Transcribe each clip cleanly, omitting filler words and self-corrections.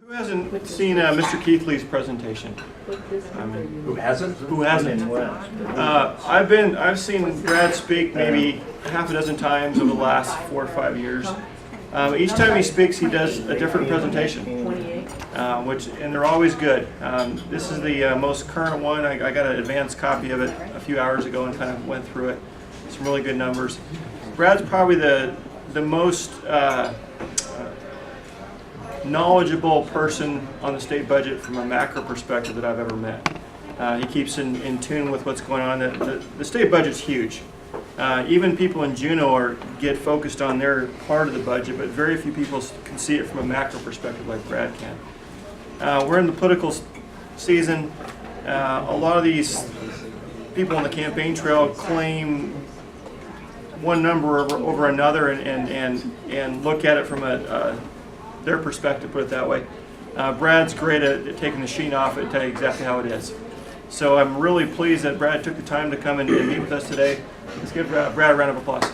Who hasn't seen Mr. Keithley's presentation? Who hasn't? Who hasn't? I've seen Brad speak maybe half a dozen times over the last 4 or 5 years. Each time he speaks, he does a different presentation, and they're always good. This is the most current one. I got an advanced copy of it a few hours ago and kind of went through it. Some really good numbers. Brad's probably the most knowledgeable person on the state budget from a macro perspective that I've ever met. He keeps in tune with what's going on. The state budget's huge. Even people in Juneau get focused on their part of the budget, but very few people can see it from a macro perspective like Brad can. We're in the political season. A lot of these people on the campaign trail claim one number over another and look at it from their perspective, put it that way. Brad's great at taking the sheen off it and tell you exactly how it is. So I'm really pleased that Brad took the time to come and meet with us today. Let's give Brad a round of applause.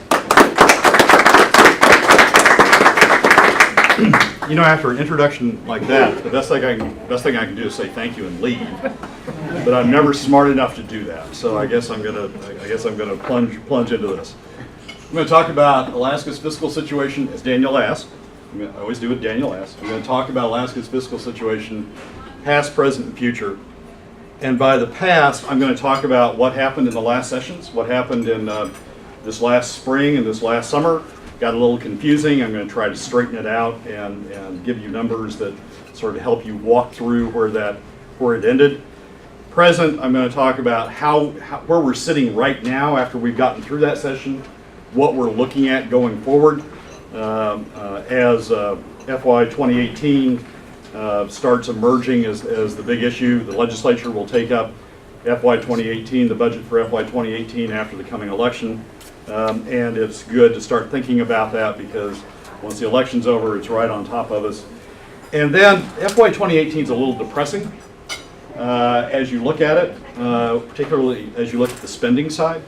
You know, after an introduction like that, the best thing I can do is say thank you and leave. But I'm never smart enough to do that. So I guess I'm gonna plunge into this. I'm going to talk about Alaska's fiscal situation, as Daniel asked. I always do what Daniel asks. I'm going to talk about Alaska's fiscal situation, past, present, and future. And by the past, I'm going to talk about what happened in the last sessions, what happened in this last spring and this last summer. Got a little confusing. I'm going to try to straighten it out and give you numbers that sort of help you walk through where it ended. Present, I'm going to talk about where we're sitting right now after we've gotten through that session, what we're looking at going forward as FY 2018 starts emerging as the big issue. The legislature will take up FY 2018, the budget for FY 2018 after the coming election, and it's good to start thinking about that because once the election's over, it's right on top of us. And then FY 2018 is a little depressing as you look at it, particularly as you look at the spending side.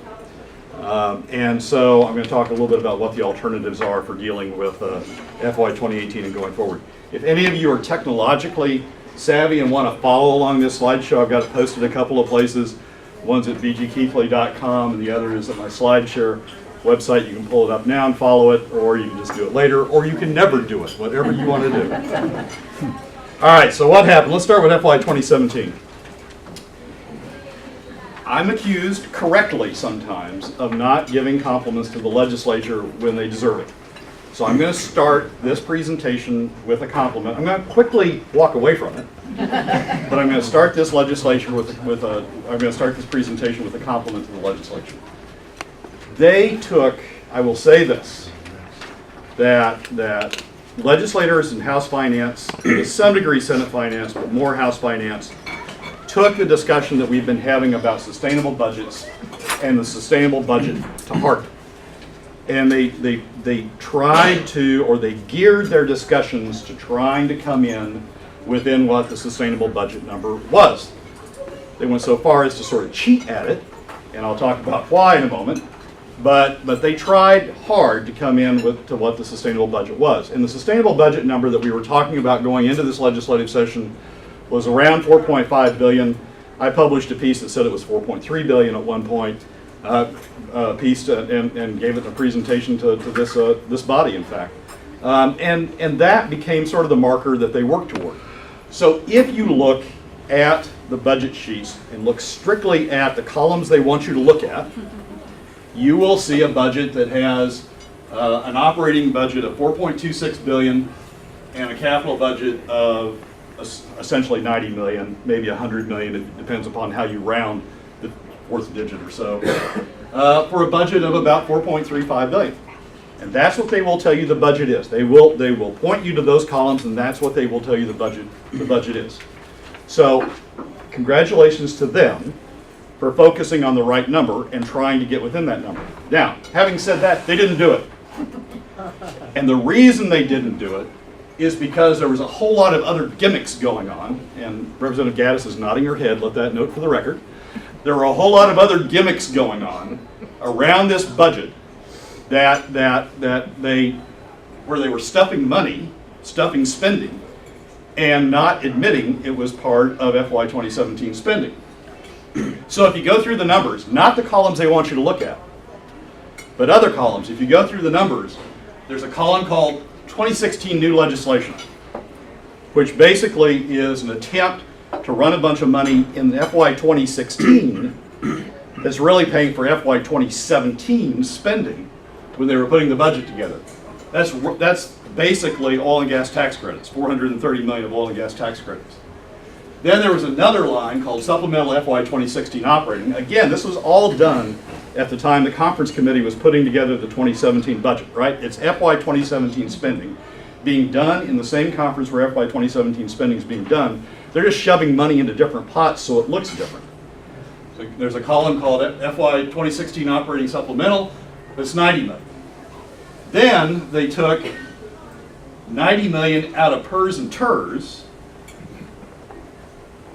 And so I'm going to talk a little bit about what the alternatives are for dealing with FY 2018 and going forward. If any of you are technologically savvy and want to follow along this slideshow, I've got it posted a couple of places. One's at bgkeithley.com and the other is at my SlideShare website. You can pull it up now and follow it, or you can just do it later, or you can never do it, whatever you want to do. All right, so what happened? Let's start with FY 2017. I'm accused correctly sometimes of not giving compliments to the legislature when they deserve it. So I'm going to start this presentation with a compliment. I'm going to quickly walk away from it, but I'm going to start this legislature I'm going to start this presentation with a compliment to the legislature. They took, I will say this, that legislators in House Finance, to some degree Senate Finance, but more House Finance, took the discussion that we've been having about sustainable budgets and the sustainable budget to heart. And they tried to, or they geared their discussions to trying to come in within what the sustainable budget number was. They went so far as to sort of cheat at it, and I'll talk about why in a moment, but they tried hard to come in to what the sustainable budget was. And the sustainable budget number that we were talking about going into this legislative session was around $4.5 billion. I published a piece that said it was $4.3 billion at one point, piece and gave it a presentation to this body, in fact. And that became sort of the marker that they worked toward. So if you look at the budget sheets and look strictly at the columns they want you to look at, you will see a budget that has an operating budget of $4.26 billion and a capital budget of essentially 90 million, maybe 100 million, it depends upon how you round the fourth digit or so, for a budget of about 4.35 billion. And that's what they will tell you the budget is. They will point you to those columns, and that's what they will tell you the budget is. So congratulations to them for focusing on the right number and trying to get within that number. Now, having said that, they didn't do it. And the reason they didn't do it is because there was a whole lot of other gimmicks going on, and Representative Gaddis is nodding her head, let that note for the record. There were a whole lot of other gimmicks going on around this budget where they were stuffing money, stuffing spending, and not admitting it was part of FY 2017 spending. So if you go through the numbers, not the columns they want you to look at, but other columns, if you go through the numbers, there's a column called 2016 new legislation, which basically is an attempt to run a bunch of money in FY 2016 that's really paying for FY 2017 spending when they were putting the budget together. That's basically oil and gas tax credits, 430 million of oil and gas tax credits. Then there was another line called supplemental FY 2016 operating. Again, this was all done at the time the conference committee was putting together the 2017 budget, right? It's FY 2017 spending being done in the same conference where FY 2017 spending is being done. They're just shoving money into different pots so it looks different. So there's a column called FY 2016 operating supplemental that's 90 million. Then they took 90 million out of PERS and TERS.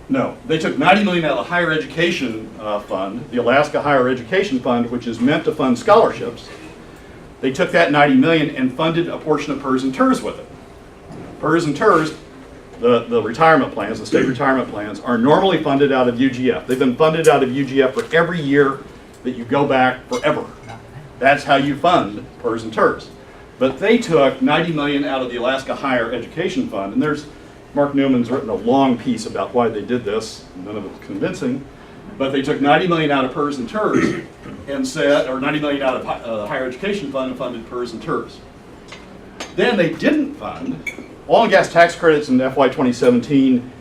No, they took 90 million out of the higher education fund, the Alaska Higher Education Fund, which is meant to fund scholarships. They took that 90 million and funded a portion of PERS and TERS with it. PERS and TERS, the retirement plans, the state retirement plans, are normally funded out of UGF. They've been funded out of UGF for every year that you go back forever. That's how you fund PERS and TERS. But they took 90 million out of the Alaska Higher Education Fund, and there's Mark Newman's written a long piece about why they did this. None of it's convincing, but they took 90 million out of PERS and TERS and said, or 90 million out of the Higher Education Fund and funded PERS and TERS. Then they didn't fund oil and gas tax credits in FY 2017.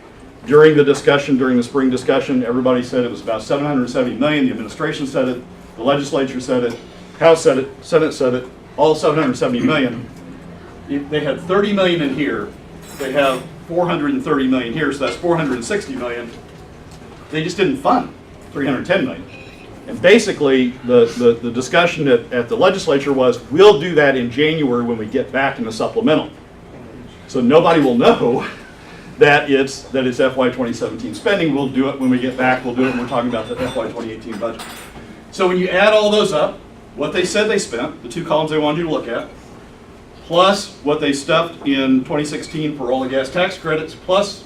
During the discussion, during the spring discussion, everybody said it was about 770 million. The administration said it, the legislature said it, House said it, Senate said it, all 770 million. They had 30 million in here. They have 430 million here, so that's 460 million. They just didn't fund 310 million. And basically, the discussion at the legislature was, we'll do that in January when we get back in the supplemental. So nobody will know that it's FY 2017 spending. We'll do it when we get back. We'll do it when we're talking about the FY 2018 budget. So when you add all those up, what they said they spent, the two columns they wanted you to look at, plus what they stuffed in 2016 for oil and gas tax credits, plus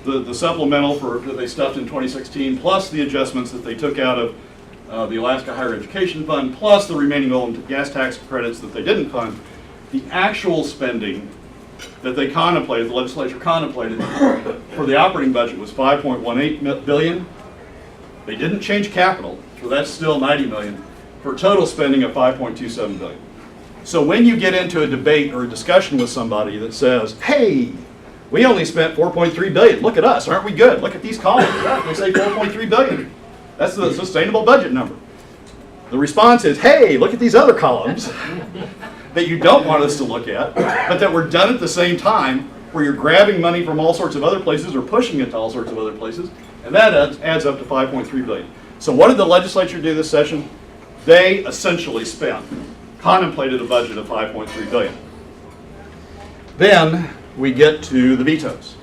the supplemental that they stuffed in 2016, plus the adjustments that they took out of the Alaska Higher Education Fund, plus the remaining oil and gas tax credits that they didn't fund, the actual spending that they contemplated, the legislature contemplated for the operating budget was 5.18 billion. They didn't change capital, so that's still 90 million, for total spending of 5.27 billion. So when you get into a debate or a discussion with somebody that says, hey, we only spent 4.3 billion, look at us, aren't we good? Look at these columns, they say 4.3 billion. That's the sustainable budget number. The response is, hey, look at these other columns that you don't want us to look at, but that were done at the same time, where you're grabbing money from all sorts of other places or pushing it to all sorts of other places, and that adds up to 5.3 billion. So what did the legislature do this session? They essentially contemplated a budget of 5.3 billion. Then we get to the vetoes.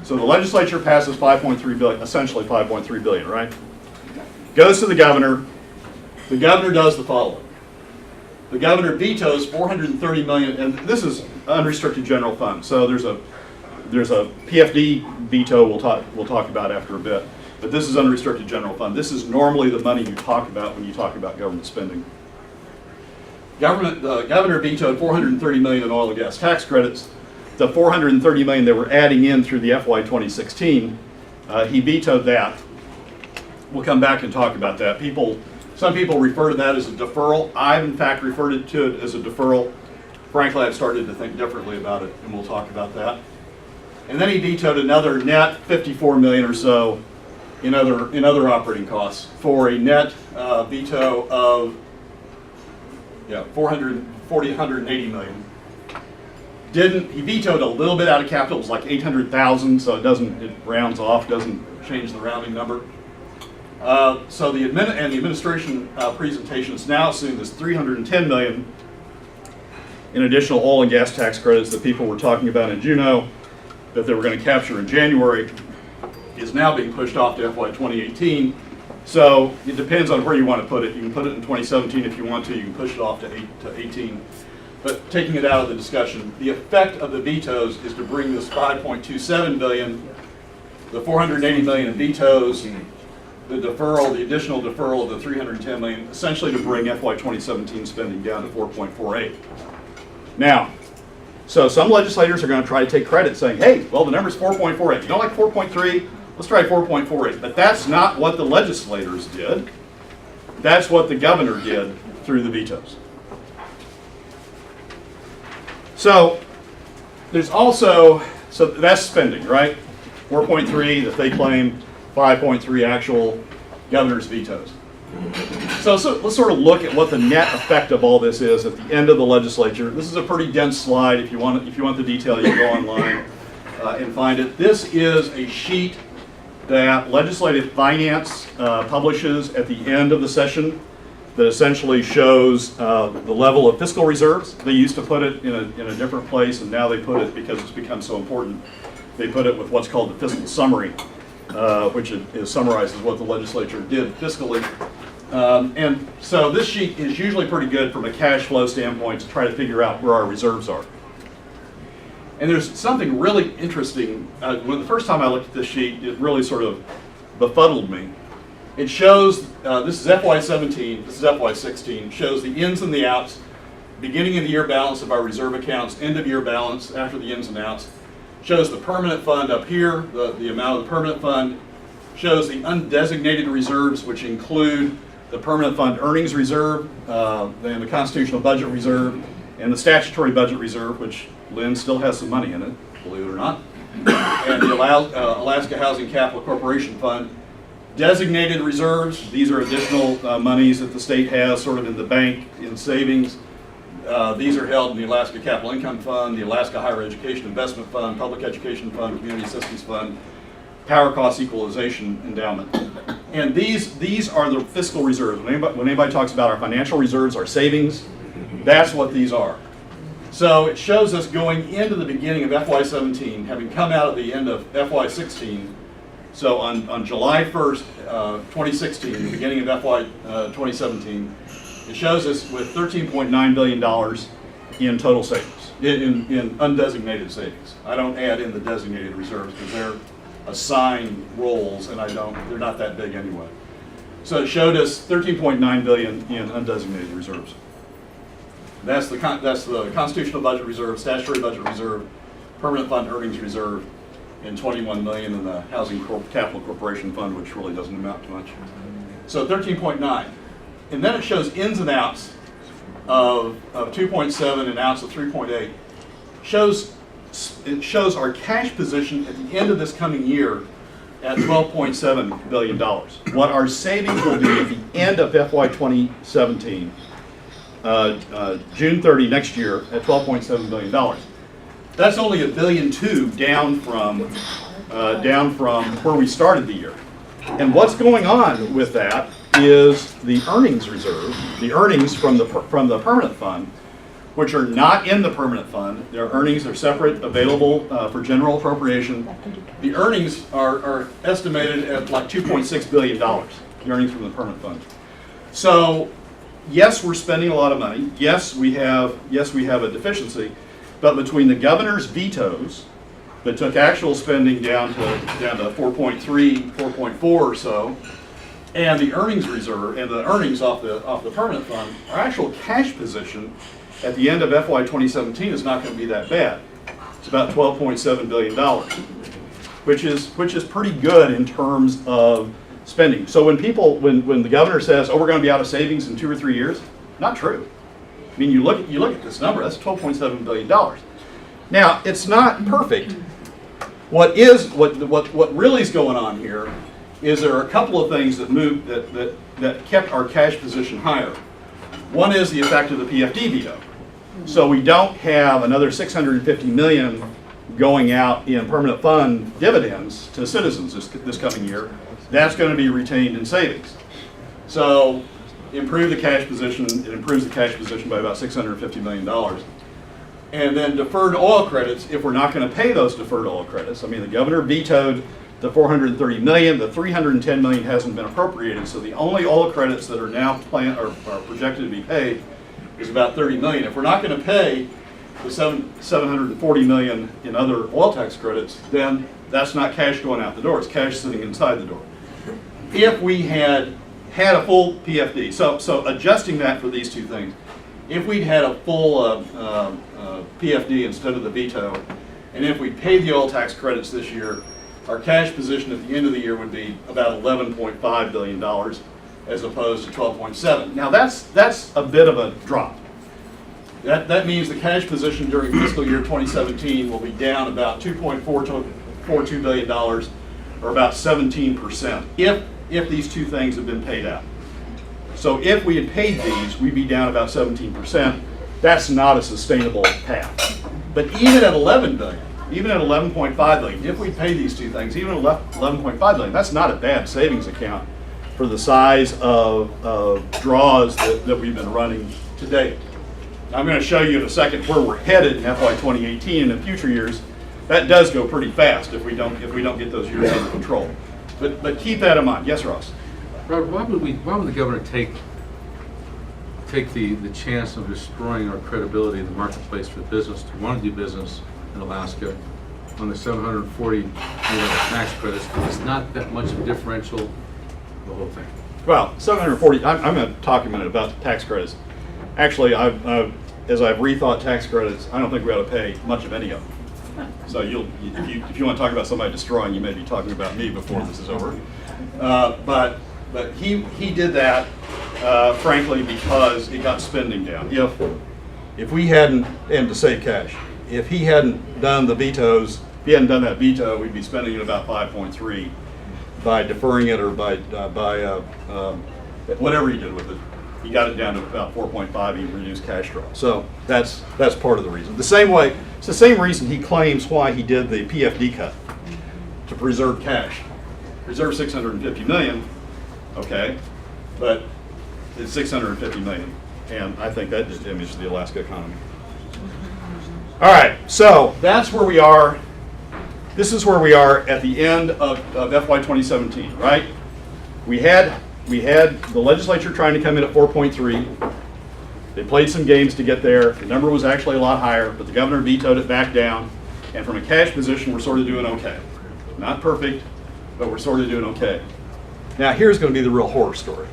So the legislature passes 5.3 billion, essentially 5.3 billion, right? Goes to the governor. The governor does the following. The governor vetoes 430 million, and this is unrestricted general fund. So there's a PFD veto we'll talk about after a bit, but this is unrestricted general fund. This is normally the money you talk about when you talk about government spending. The governor vetoed 430 million in oil and gas tax credits. The 430 million they were adding in through the FY 2016, he vetoed that. We'll come back and talk about that. Some people refer to that as a deferral. I've in fact referred to it as a deferral. Frankly, I've started to think differently about it, and we'll talk about that. And then he vetoed another net 54 million or so in other operating costs for a net veto of 180 million. He vetoed a little bit out of capital. It was like 800,000, so it rounds off, doesn't change the rounding number. So the administration presentations now assume this 310 million in additional oil and gas tax credits that people were talking about in Juneau that they were going to capture in January is now being pushed off to FY 2018. So it depends on where you want to put it. You can put it in 2017 if you want to. You can push it off to 18. but taking it out of the discussion, the effect of the vetoes is to bring this 5.27 billion, the 480 million in vetoes, the deferral, the additional deferral of the 310 million, essentially to bring FY 2017 spending down to 4.48. Now, so some legislators are going to try to take credit saying, hey, well, the number's 4.48. You don't like 4.3? Let's try 4.48. But that's not what the legislators did. That's what the governor did through the vetoes. So there's also, so that's spending, right? 4.3 that they claim, 5.3 actual governor's vetoes. So let's sort of look at what the net effect of all this is at the end of the legislature. This is a pretty dense slide. If you want the detail, you can go online and find it. This is a sheet that Legislative Finance publishes at the end of the session that essentially shows the level of fiscal reserves. They used to put it in a different place, and now they put it, because it's become so important, they put it with what's called the fiscal summary, which summarizes what the legislature did fiscally. And so this sheet is usually pretty good from a cash flow standpoint to try to figure out where our reserves are. And there's something really interesting. When the first time I looked at this sheet, it really sort of befuddled me. It shows, this is FY17, this is FY16, shows the ins and the outs, beginning of the year balance of our reserve accounts, end of year balance after the ins and outs, shows the permanent fund up here, the amount of the permanent fund, shows the undesignated reserves, which include the permanent fund earnings reserve, then the constitutional budget reserve, and the statutory budget reserve, which Lynn still has some money in it, believe it or not, and the Alaska Housing Capital Corporation Fund. Designated reserves, these are additional monies that the state has sort of in the bank, in savings. These are held in the Alaska Capital Income Fund, the Alaska Higher Education Investment Fund, Public Education Fund, Community Assistance Fund, Power Cost Equalization Endowment. And these are the fiscal reserves. When anybody talks about our financial reserves, our savings, that's what these are. So it shows us going into the beginning of FY17, having come out of the end of FY16. So on July 1st, 2016, the beginning of FY 2017, it shows us with $13.9 billion in total savings, in undesignated savings. I don't add in the designated reserves because they're assigned roles, and they're not that big anyway. So it showed us $13.9 billion in undesignated reserves. That's the constitutional budget reserve, statutory budget reserve, permanent fund earnings reserve, and $21 million in the Housing Capital Corporation Fund, which really doesn't amount to much. So 13.9. And then it shows ins and outs of 2.7 and outs of 3.8. It shows our cash position at the end of this coming year at $12.7 billion. What our savings will be at the end of FY 2017, June 30 next year, at $12.7 billion. That's only $1.2 billion down from where we started the year. And what's going on with that is the earnings reserve, the earnings from the permanent fund, which are not in the permanent fund. Their earnings are separate, available for general appropriation. The earnings are estimated at like $2.6 billion, the earnings from the permanent fund. So yes, we're spending a lot of money. Yes, we have a deficiency. But between the governor's vetoes that took actual spending down to 4.3, 4.4 or so, and the earnings reserve and the earnings off the permanent fund, our actual cash position at the end of FY 2017 is not going to be that bad. It's about $12.7 billion, which is pretty good in terms of spending. So when the governor says, "Oh, we're going to be out of savings in 2 or 3 years," not true. I mean, you look at this number. That's $12.7 billion. Now, it's not perfect. What really is going on here is there are a couple of things that kept our cash position higher. One is the effect of the PFD veto. So we don't have another $650 million going out in permanent fund dividends to citizens this coming year. That's going to be retained in savings. So improve the cash position. It improves the cash position by about $650 million. And then deferred oil credits, if we're not going to pay those deferred oil credits. I mean, the governor vetoed the $430 million. The $310 million hasn't been appropriated. So the only oil credits that are now are projected to be paid is about 30 million. If we're not going to pay the 740 million in other oil tax credits, then that's not cash going out the door. It's cash sitting inside the door. If we had a full PFD, so adjusting that for these two things, if we'd had a full PFD instead of the veto, and if we paid the oil tax credits this year, our cash position at the end of the year would be about $11.5 billion as opposed to 12.7. Now that's a bit of a drop. That means the cash position during fiscal year 2017 will be down about $2.42 billion, or about 17%, if these two things have been paid out. So if we had paid these, we'd be down about 17%. That's not a sustainable path. But even at 11 billion, even at 11.5 billion, if we pay these two things, even at 11.5 billion, that's not a bad savings account for the size of draws that we've been running to date. I'm going to show you in a second where we're headed in FY 2018 and in future years. That does go pretty fast if we don't get those years under control. But keep that in mind. Yes, Ross? Robert, why would the governor take the chance of destroying our credibility in the marketplace for business to want to do business in Alaska on the 740 tax credits? It's not that much of a differential, the whole thing. Well, 740. I'm going to talk a minute about the tax credits. Actually, as I've rethought tax credits, I don't think we ought to pay much of any of them. So if you want to talk about somebody destroying, you may be talking about me before this is over. But he did that, frankly, because it got spending down. If we hadn't, and to save cash, if he hadn't done the vetoes, if he hadn't done that veto, we'd be spending it about 5.3 by deferring it or by whatever he did with it. He got it down to about 4.5. He reduced cash draw. So that's part of the reason. The same way, it's the same reason he claims why he did the PFD cut, to preserve cash. Preserve 650 million, okay, but it's 650 million, and I think that just imaged the Alaska economy. All right, so that's where we are. This is where we are at the end of FY 2017, right? We had the legislature trying to come in at 4.3. They played some games to get there. The number was actually a lot higher, but the governor vetoed it back down. And from a cash position, we're sort of doing okay. Not perfect, but we're sort of doing okay. Now, here's going to be the real horror story.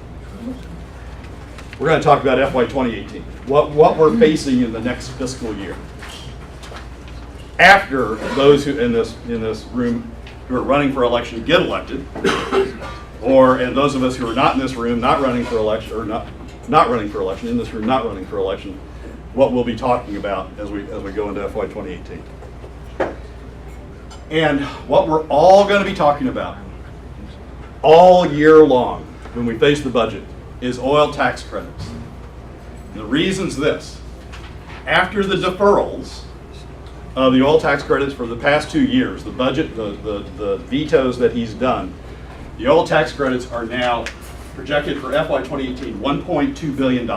We're going to talk about FY 2018, what we're facing in the next fiscal year. After those who in this room who are running for election get elected, and those of us who are not in this room, not running for election, or not running for election, in this room not running for election, what we'll be talking about as we go into FY 2018. And what we're all going to be talking about all year long when we face the budget is oil tax credits. And the reason's this: after the deferrals of the oil tax credits for the past 2 years, the budget, the vetoes that he's done, the oil tax credits are now projected for FY 2018, $1.2 billion.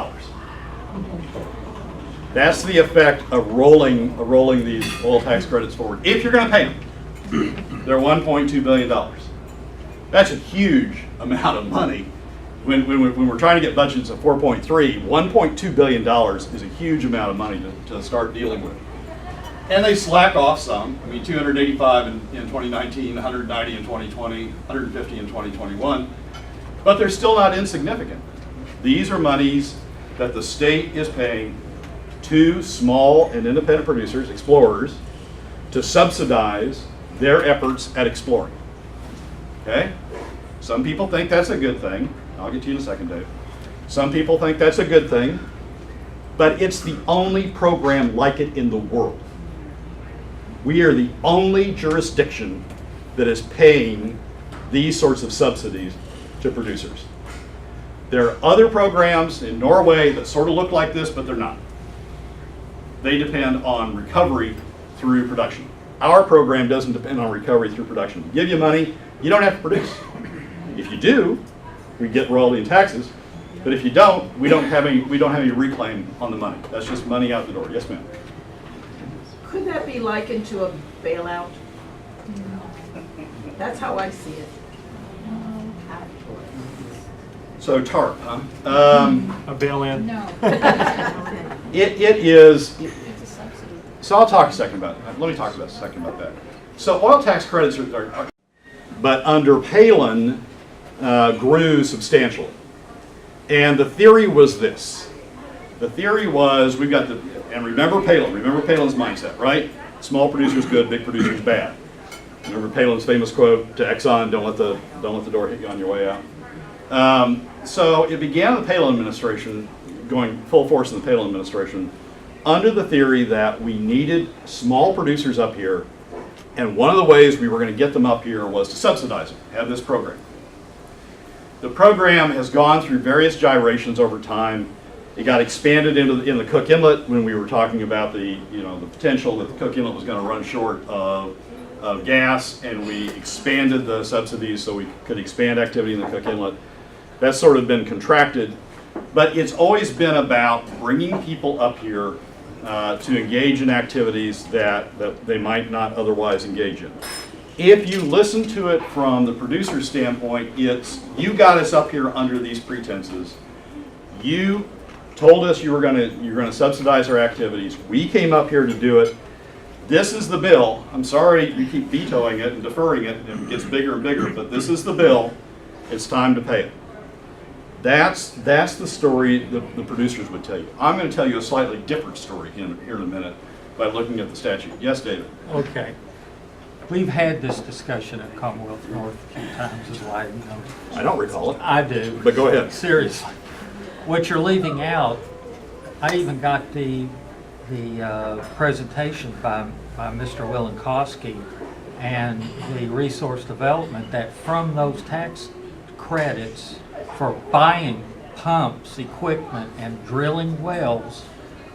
That's the effect of rolling these oil tax credits forward. If you're going to pay them, they're $1.2 billion. That's a huge amount of money. When we're trying to get budgets of 4.3, $1.2 billion is a huge amount of money to start dealing with. And they slack off some. I mean, 285 in 2019, 190 in 2020, 150 in 2021. But they're still not insignificant. These are monies that the state is paying to small and independent producers, explorers, to subsidize their efforts at exploring. Okay? Some people think that's a good thing. I'll get to you in a second, Dave. Some people think that's a good thing, but it's the only program like it in the world. We are the only jurisdiction that is paying these sorts of subsidies to producers. There are other programs in Norway that sort of look like this, but they're not. They depend on recovery through production. Our program doesn't depend on recovery through production. We give you money, you don't have to produce. If you do, we get royalty and taxes. But if you don't, we don't have any reclaim on the money. That's just money out the door. Yes, ma'am. Could that be likened to a bailout? That's how I see it. So TARP, huh? A bail-in. No. It is, It's a subsidy. so I'll talk a second about that. Let me talk about a second about that. So oil tax credits are but under Palin, grew substantially. And the theory was this. The theory was, we've got and remember Palin's mindset, right? Small producers good, big producers bad. Remember Palin's famous quote to Exxon, don't let the door hit you on your way out. So it began in the Palin administration, going full force in the Palin administration, under the theory that we needed small producers up here, and one of the ways we were going to get them up here was to subsidize them, have this program. The program has gone through various gyrations over time. It got expanded in the Cook Inlet when we were talking about the potential that the Cook Inlet was going to run short of gas, and we expanded the subsidies so we could expand activity in the Cook Inlet. That's sort of been contracted, but it's always been about bringing people up here to engage in activities that they might not otherwise engage in. If you listen to it from the producer's standpoint, it's, you got us up here under these pretenses. You told us you're going to subsidize our activities. We came up here to do it. This is the bill. I'm sorry you keep vetoing it and deferring it, and it gets bigger and bigger, but this is the bill. It's time to pay it. That's the story the producers would tell you. I'm going to tell you a slightly different story here in a minute by looking at the statute. Yes, David? Okay. We've had this discussion at Commonwealth North a few times, as well. I don't recall it, I do. but go ahead. Seriously. What you're leaving out, I even got the presentation by Mr. Wilenkowski and the resource development, that from those tax credits for buying pumps, equipment, and drilling wells,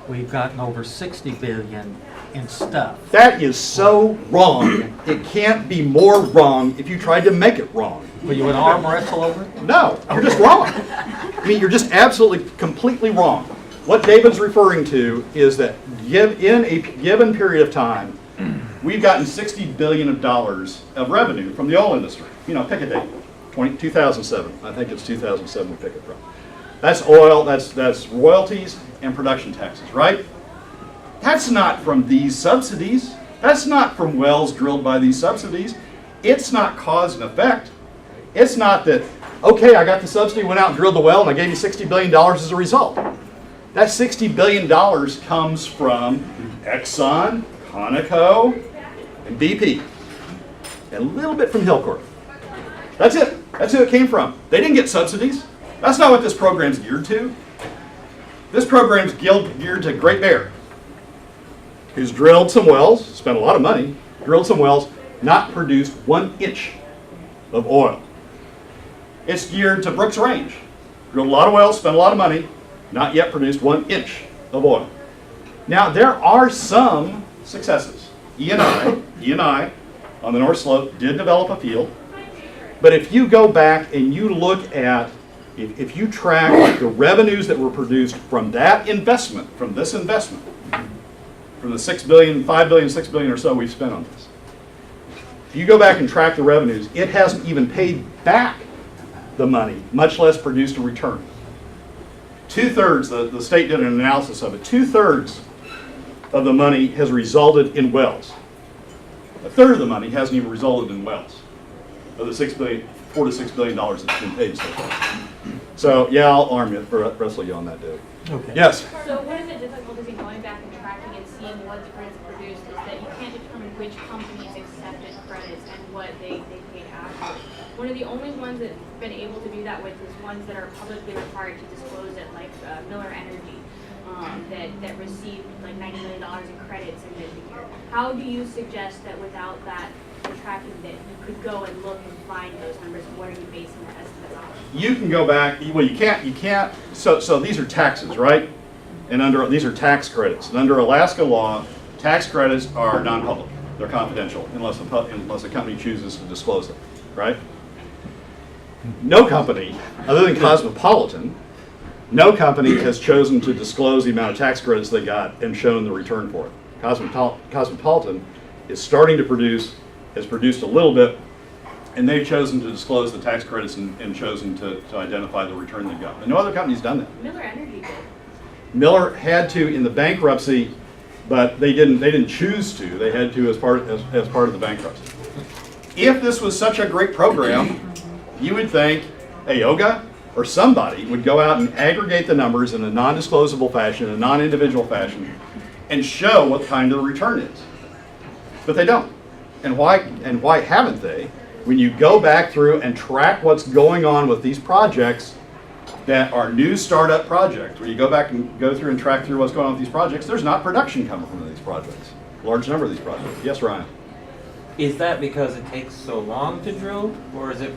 we've gotten over 60 billion in stuff. That is so wrong. It can't be more wrong if you tried to make it wrong. Will you an arm wrestle over it? No, you're just wrong. I mean, you're just absolutely, completely wrong. What David's referring to is that in a given period of time, we've gotten $60 billion of revenue from the oil industry. Pick a date, 2007. I think it's 2007 we pick it from. That's oil, that's royalties and production taxes, right? That's not from these subsidies. That's not from wells drilled by these subsidies. It's not cause and effect. It's not that, okay, I got the subsidy, went out and drilled the well, and I gave you $60 billion as a result. That $60 billion comes from Exxon, Conoco, and BP, and a little bit from Hillcorp. That's it. That's who it came from. They didn't get subsidies. That's not what this program's geared to. This program's geared to Great Bear, who's drilled some wells, spent a lot of money, drilled some wells, not produced 1 inch of oil. It's geared to Brooks Range, drilled a lot of wells, spent a lot of money, not yet produced 1 inch of oil. Now, there are some successes. E&I on the North Slope did develop a field, but if you go back and you look at, if you track the revenues that were produced from that investment, from this investment, from the $6 billion, $5 billion, $6 billion or so we've spent on this, if you go back and track the revenues, it hasn't even paid back the money, much less produced a return. 2/3, the state did an analysis of it, 2/3 of the money has resulted in wells. 1/3 of the money hasn't even resulted in wells, of the $4 to $6 billion that's been paid so far. So yeah, I'll wrestle you on that, Dave. Okay. Yes? So one of the difficulties in going back and tracking and seeing what the credits produced is that you can't determine which companies accepted credits and what they paid after. One of the only ones that's been able to do that with is ones that are publicly required to disclose it, like Miller Energy, that received like $90 million in credits in mid-year. How do you suggest that without that tracking that you could go and look and find those numbers, and what are you basing that estimate on? You can go back, well, you can't, so these are taxes, right? And these are tax credits. And under Alaska law, tax credits are non-public. They're confidential unless a company chooses to disclose them, right? No company, other than Cosmopolitan, no company has chosen to disclose the amount of tax credits they got and shown the return for it. Cosmopolitan is starting to produce, has produced a little bit, And they've chosen to disclose the tax credits and chosen to identify the return they've got. And no other company's done that. Miller Energy did. Miller had to in the bankruptcy, but they didn't choose to. They had to as part of the bankruptcy. If this was such a great program, you would think Ayoga or somebody would go out and aggregate the numbers in a non-disclosable fashion, a non-individual fashion, and show what kind of the return is. But they don't. And why haven't they? When you go back through and track what's going on with these projects that are new startup projects, where you go back and go through and track through what's going on with these projects, there's not production coming from these projects. Large number of these projects. Yes, Ryan? Is that because it takes so long to drill, or is it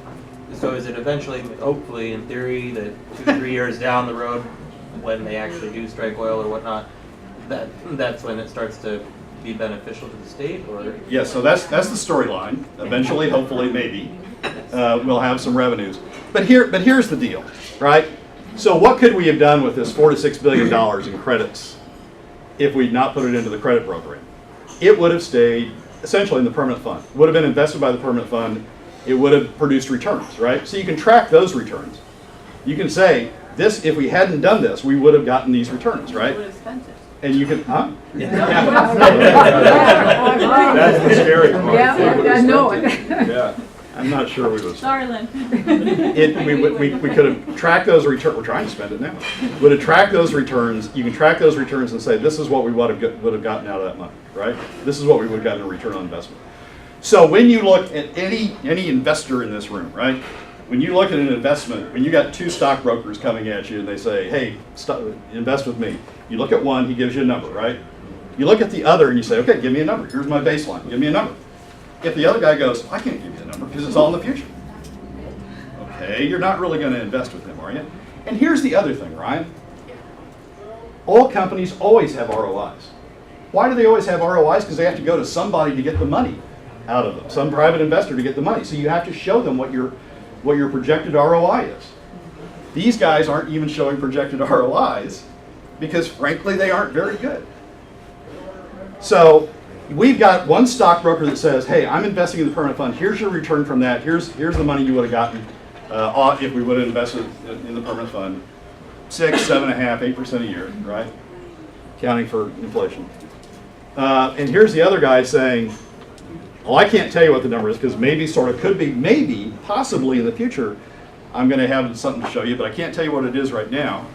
eventually, hopefully, in theory, that 2-3 years down the road, when they actually do strike oil or whatnot, that's when it starts to be beneficial to the state, or? Yeah, so that's the storyline. Eventually, hopefully, maybe, we'll have some revenues. But here's the deal, right? So what could we have done with this $4 to $6 billion in credits if we'd not put it into the credit program? It would have stayed essentially in the permanent fund. It would have been invested by the permanent fund. It would have produced returns, right? So you can track those returns. You can say, this, if we hadn't done this, we would have gotten these returns, right? would have spent it. And you can, huh? That's the scary part. Yeah, I know it. Yeah. I'm not sure we would. Sorry, Lynn. We could have tracked those returns. We're trying to spend it now. Would have tracked those returns. You can track those returns and say, this is what we would have gotten out of that money, right? This is what we would have gotten in return on investment. So when you look at any investor in this room, right? When you look at an investment, when you got two stockbrokers coming at you and they say, hey, invest with me. You look at one, he gives you a number, right? You look at the other and you say, okay, give me a number. Here's my baseline. Give me a number. If the other guy goes, I can't give you a number because it's all in the future. Okay, you're not really going to invest with him, are you? And here's the other thing, Ryan. Oil companies always have ROIs. Why do they always have ROIs? Because they have to go to somebody to get the money out of them, some private investor to get the money. So you have to show them what your projected ROI is. These guys aren't even showing projected ROIs because, frankly, they aren't very good. So we've got one stockbroker that says, hey, I'm investing in the permanent fund. Here's your return from that. Here's the money you would have gotten if we would have invested in the permanent fund. 6, 7.5%, 8% a year, right? Counting for inflation. And here's the other guy saying, well, I can't tell you what the number is because maybe, sort of, could be, maybe, possibly in the future, I'm going to have something to show you, but I can't tell you what it is right now.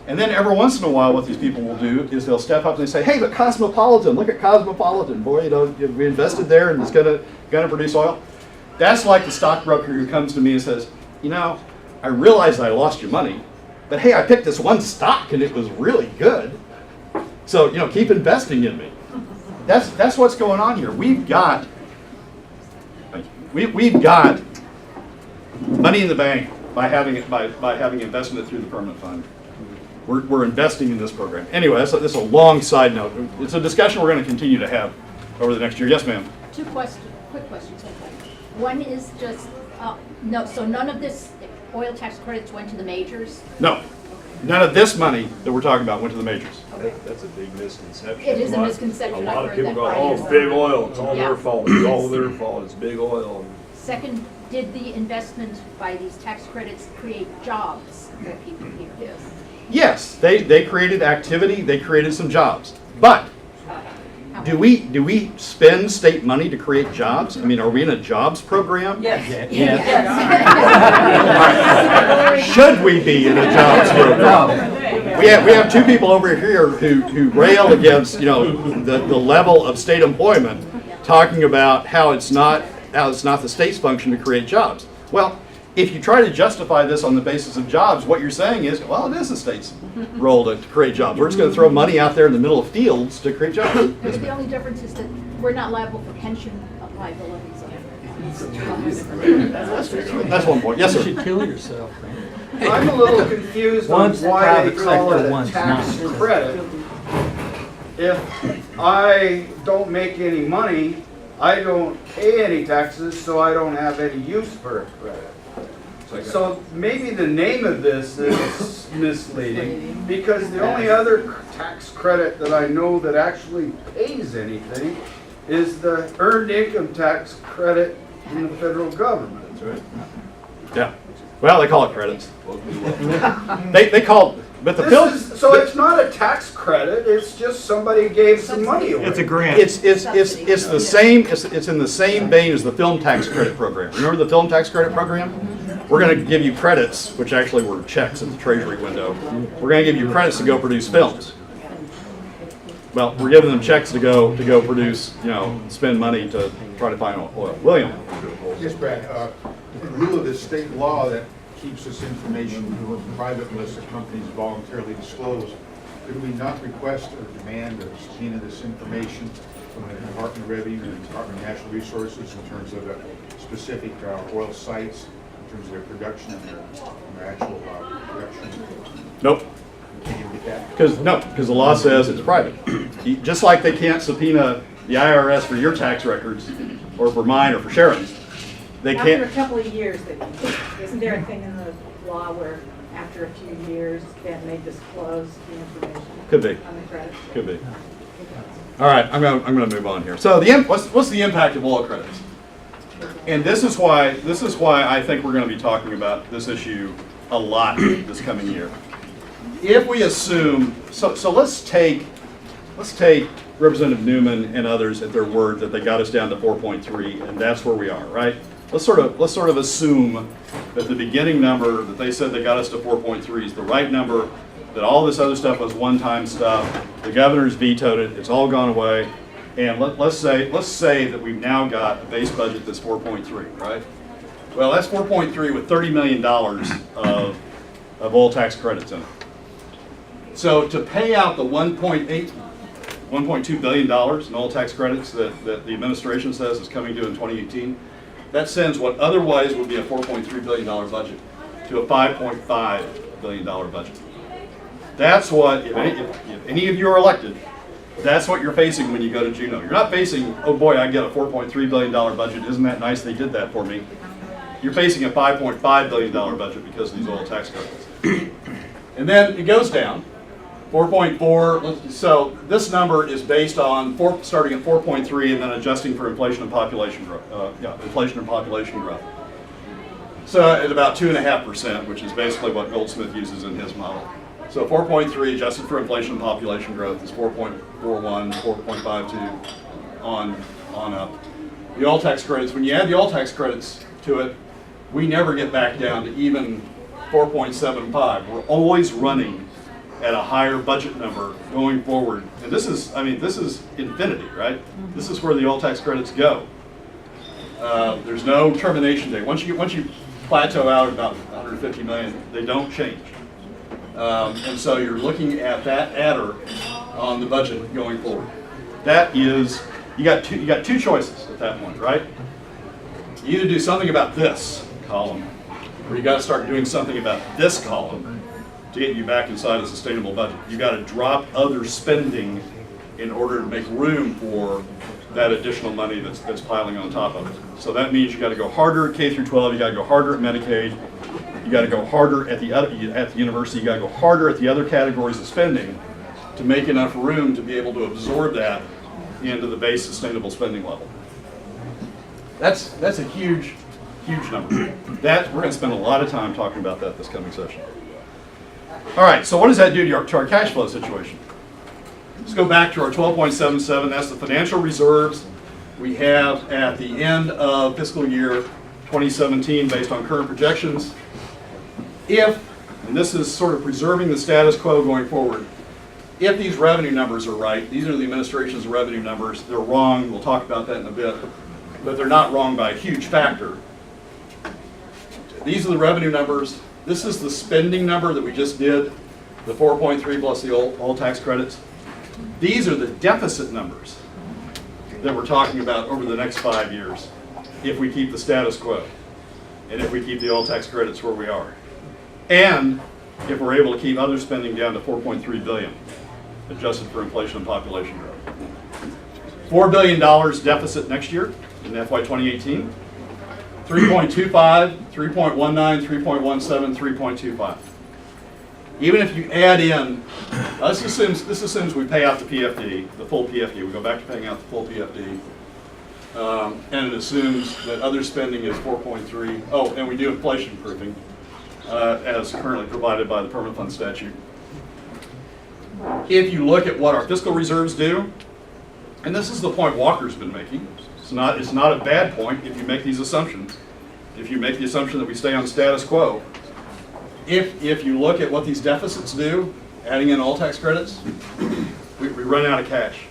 And then every once in a while, what these people will do is they'll step up and they say, hey, but Cosmopolitan, look at Cosmopolitan. Boy, we invested there and it's going to produce oil. That's like the stockbroker who comes to me and says, I realize I lost your money, but hey, I picked this one stock and it was really good. So, keep investing in me. That's what's going on here. We've got money in the bank by having investment through the permanent fund. We're investing in this program. Anyway, that's a long side note. It's a discussion we're going to continue to have over the next year. Yes, ma'am. Two quick questions. One is just, no, so none of this oil tax credits went to the majors? No. None of this money that we're talking about went to the majors. That's a big misconception. It is a misconception. A lot I've of heard people that go, Friday. oh, big oil, it's all Yeah. their fault, it's all their fault, it's big oil. Second, did the investment by these tax credits create jobs for people here? Yes. Yes, they created activity, they created some jobs. But do we spend state money to create jobs? I mean, are we in a jobs program? Yes. Should we be in a jobs program? We have two people over here who rail against the level of state employment, talking about how it's not the state's function to create jobs. Well, if you try to justify this on the basis of jobs, what you're saying is, well, it is the state's role to create jobs. We're just going to throw money out there in the middle of fields to create jobs. The only difference is that we're not liable for pension liabilities. That's one point. Yes, You sir. should kill yourself, man. I'm a little confused on One's why they private call sector, it a one's tax not. credit. If I don't make any money, I don't pay any taxes, so I don't have any use for a credit. So maybe the name of this is misleading, because the only other tax credit that I know that actually pays anything is the earned income tax credit in the federal government. That's right. Yeah. Well, they call it credits. They call, but the film. So it's not a tax credit, it's just somebody gave some money away. It's a grant. It's the same, it's in the same vein as the film tax credit program. Remember the film tax credit program? We're gonna give you credits, which actually were checks at the treasury window. We're gonna give you credits to go produce films. Well, we're giving them checks to go produce, spend money to try to find oil. William? Yes, Brad, in lieu of the state law that keeps this information private unless the companies voluntarily disclose, could we not request or demand or subpoena this information from the Department of Revenue and the Department of Natural Resources in terms of the specific oil sites, in terms of their production and their actual production? Nope. Can you get that? Because the law says it's private. Just like they can't subpoena the IRS for your tax records, or for mine, or for Sharon's. They After a can't. couple of years, isn't there a thing in the law where after a few years, then they disclose the information? Could be. On the credits? Could be. All right, I'm gonna move on here. So what's the impact of oil credits? And this is why I think we're going to be talking about this issue a lot this coming year. If we assume, so let's take Representative Newman and others at their word that they got us down to 4.3, and that's where we are, right? Let's sort of assume that the beginning number that they said they got us to 4.3 is the right number, that all this other stuff was one-time stuff, the governor's vetoed it, it's all gone away, and let's say that we've now got a base budget that's 4.3, right? Well, that's 4.3 with $30 million of oil tax credits in it. So to pay out the $1.2 billion in oil tax credits that the administration says is coming due in 2018, that sends what otherwise would be a $4.3 billion budget to a $5.5 billion budget. That's what, if any of you are elected, that's what you're facing when you go to Juneau. You're not facing, oh boy, I get a $4.3 billion budget, isn't that nice they did that for me. You're facing a $5.5 billion budget because of these oil tax credits. And then it goes down. 4.4, so this number is based on starting at 4.3 and then adjusting for inflation and population growth. Inflation and population growth. So at about 2.5%, which is basically what Goldsmith uses in his model. So 4.3 adjusted for inflation and population growth is 4.41, 4.52 on up. The oil tax credits, when you add the oil tax credits to it, we never get back down to even 4.75. We're always running at a higher budget number going forward. And this is infinity, right? This is where the oil tax credits go. There's no termination date. Once you plateau out at about 150 million, they don't change. And so you're looking at that adder on the budget going forward. That is, you got two choices at that point, right? You either do something about this column, or you got to start doing something about this column to get you back inside a sustainable budget. You got to drop other spending in order to make room for that additional money that's piling on top of it. So that means you got to go harder at K through 12. You got to go harder at Medicaid. You got to go harder at the university. You got to go harder at the other categories of spending to make enough room to be able to absorb that into the base sustainable spending level. That's a huge number. We're going to spend a lot of time talking about that this coming session. All right, so what does that do to our cash flow situation? Let's go back to our 12.77. That's the financial reserves we have at the end of fiscal year 2017 based on current projections. And this is sort of preserving the status quo going forward, if these revenue numbers are right, these are the administration's revenue numbers, they're wrong, we'll talk about that in a bit, but they're not wrong by a huge factor. These are the revenue numbers. This is the spending number that we just did, the 4.3 plus the oil tax credits. These are the deficit numbers that we're talking about over the next 5 years, if we keep the status quo, and if we keep the oil tax credits where we are. And if we're able to keep other spending down to 4.3 billion, adjusted for inflation and population growth. $4 billion deficit next year in FY 2018. 3.25, 3.19, 3.17, 3.25. Even if you add in, this assumes we pay out the PFD, the full PFD. We go back to paying out the full PFD. and it assumes that other spending is 4.3. Oh, and we do inflation proofing as currently provided by the permanent fund statute. If you look at what our fiscal reserves do, and this is the point Walker's been making, it's not a bad point if you make these assumptions. If you make the assumption that we stay on status quo, if you look at what these deficits do, adding in all tax credits, we run out of cash.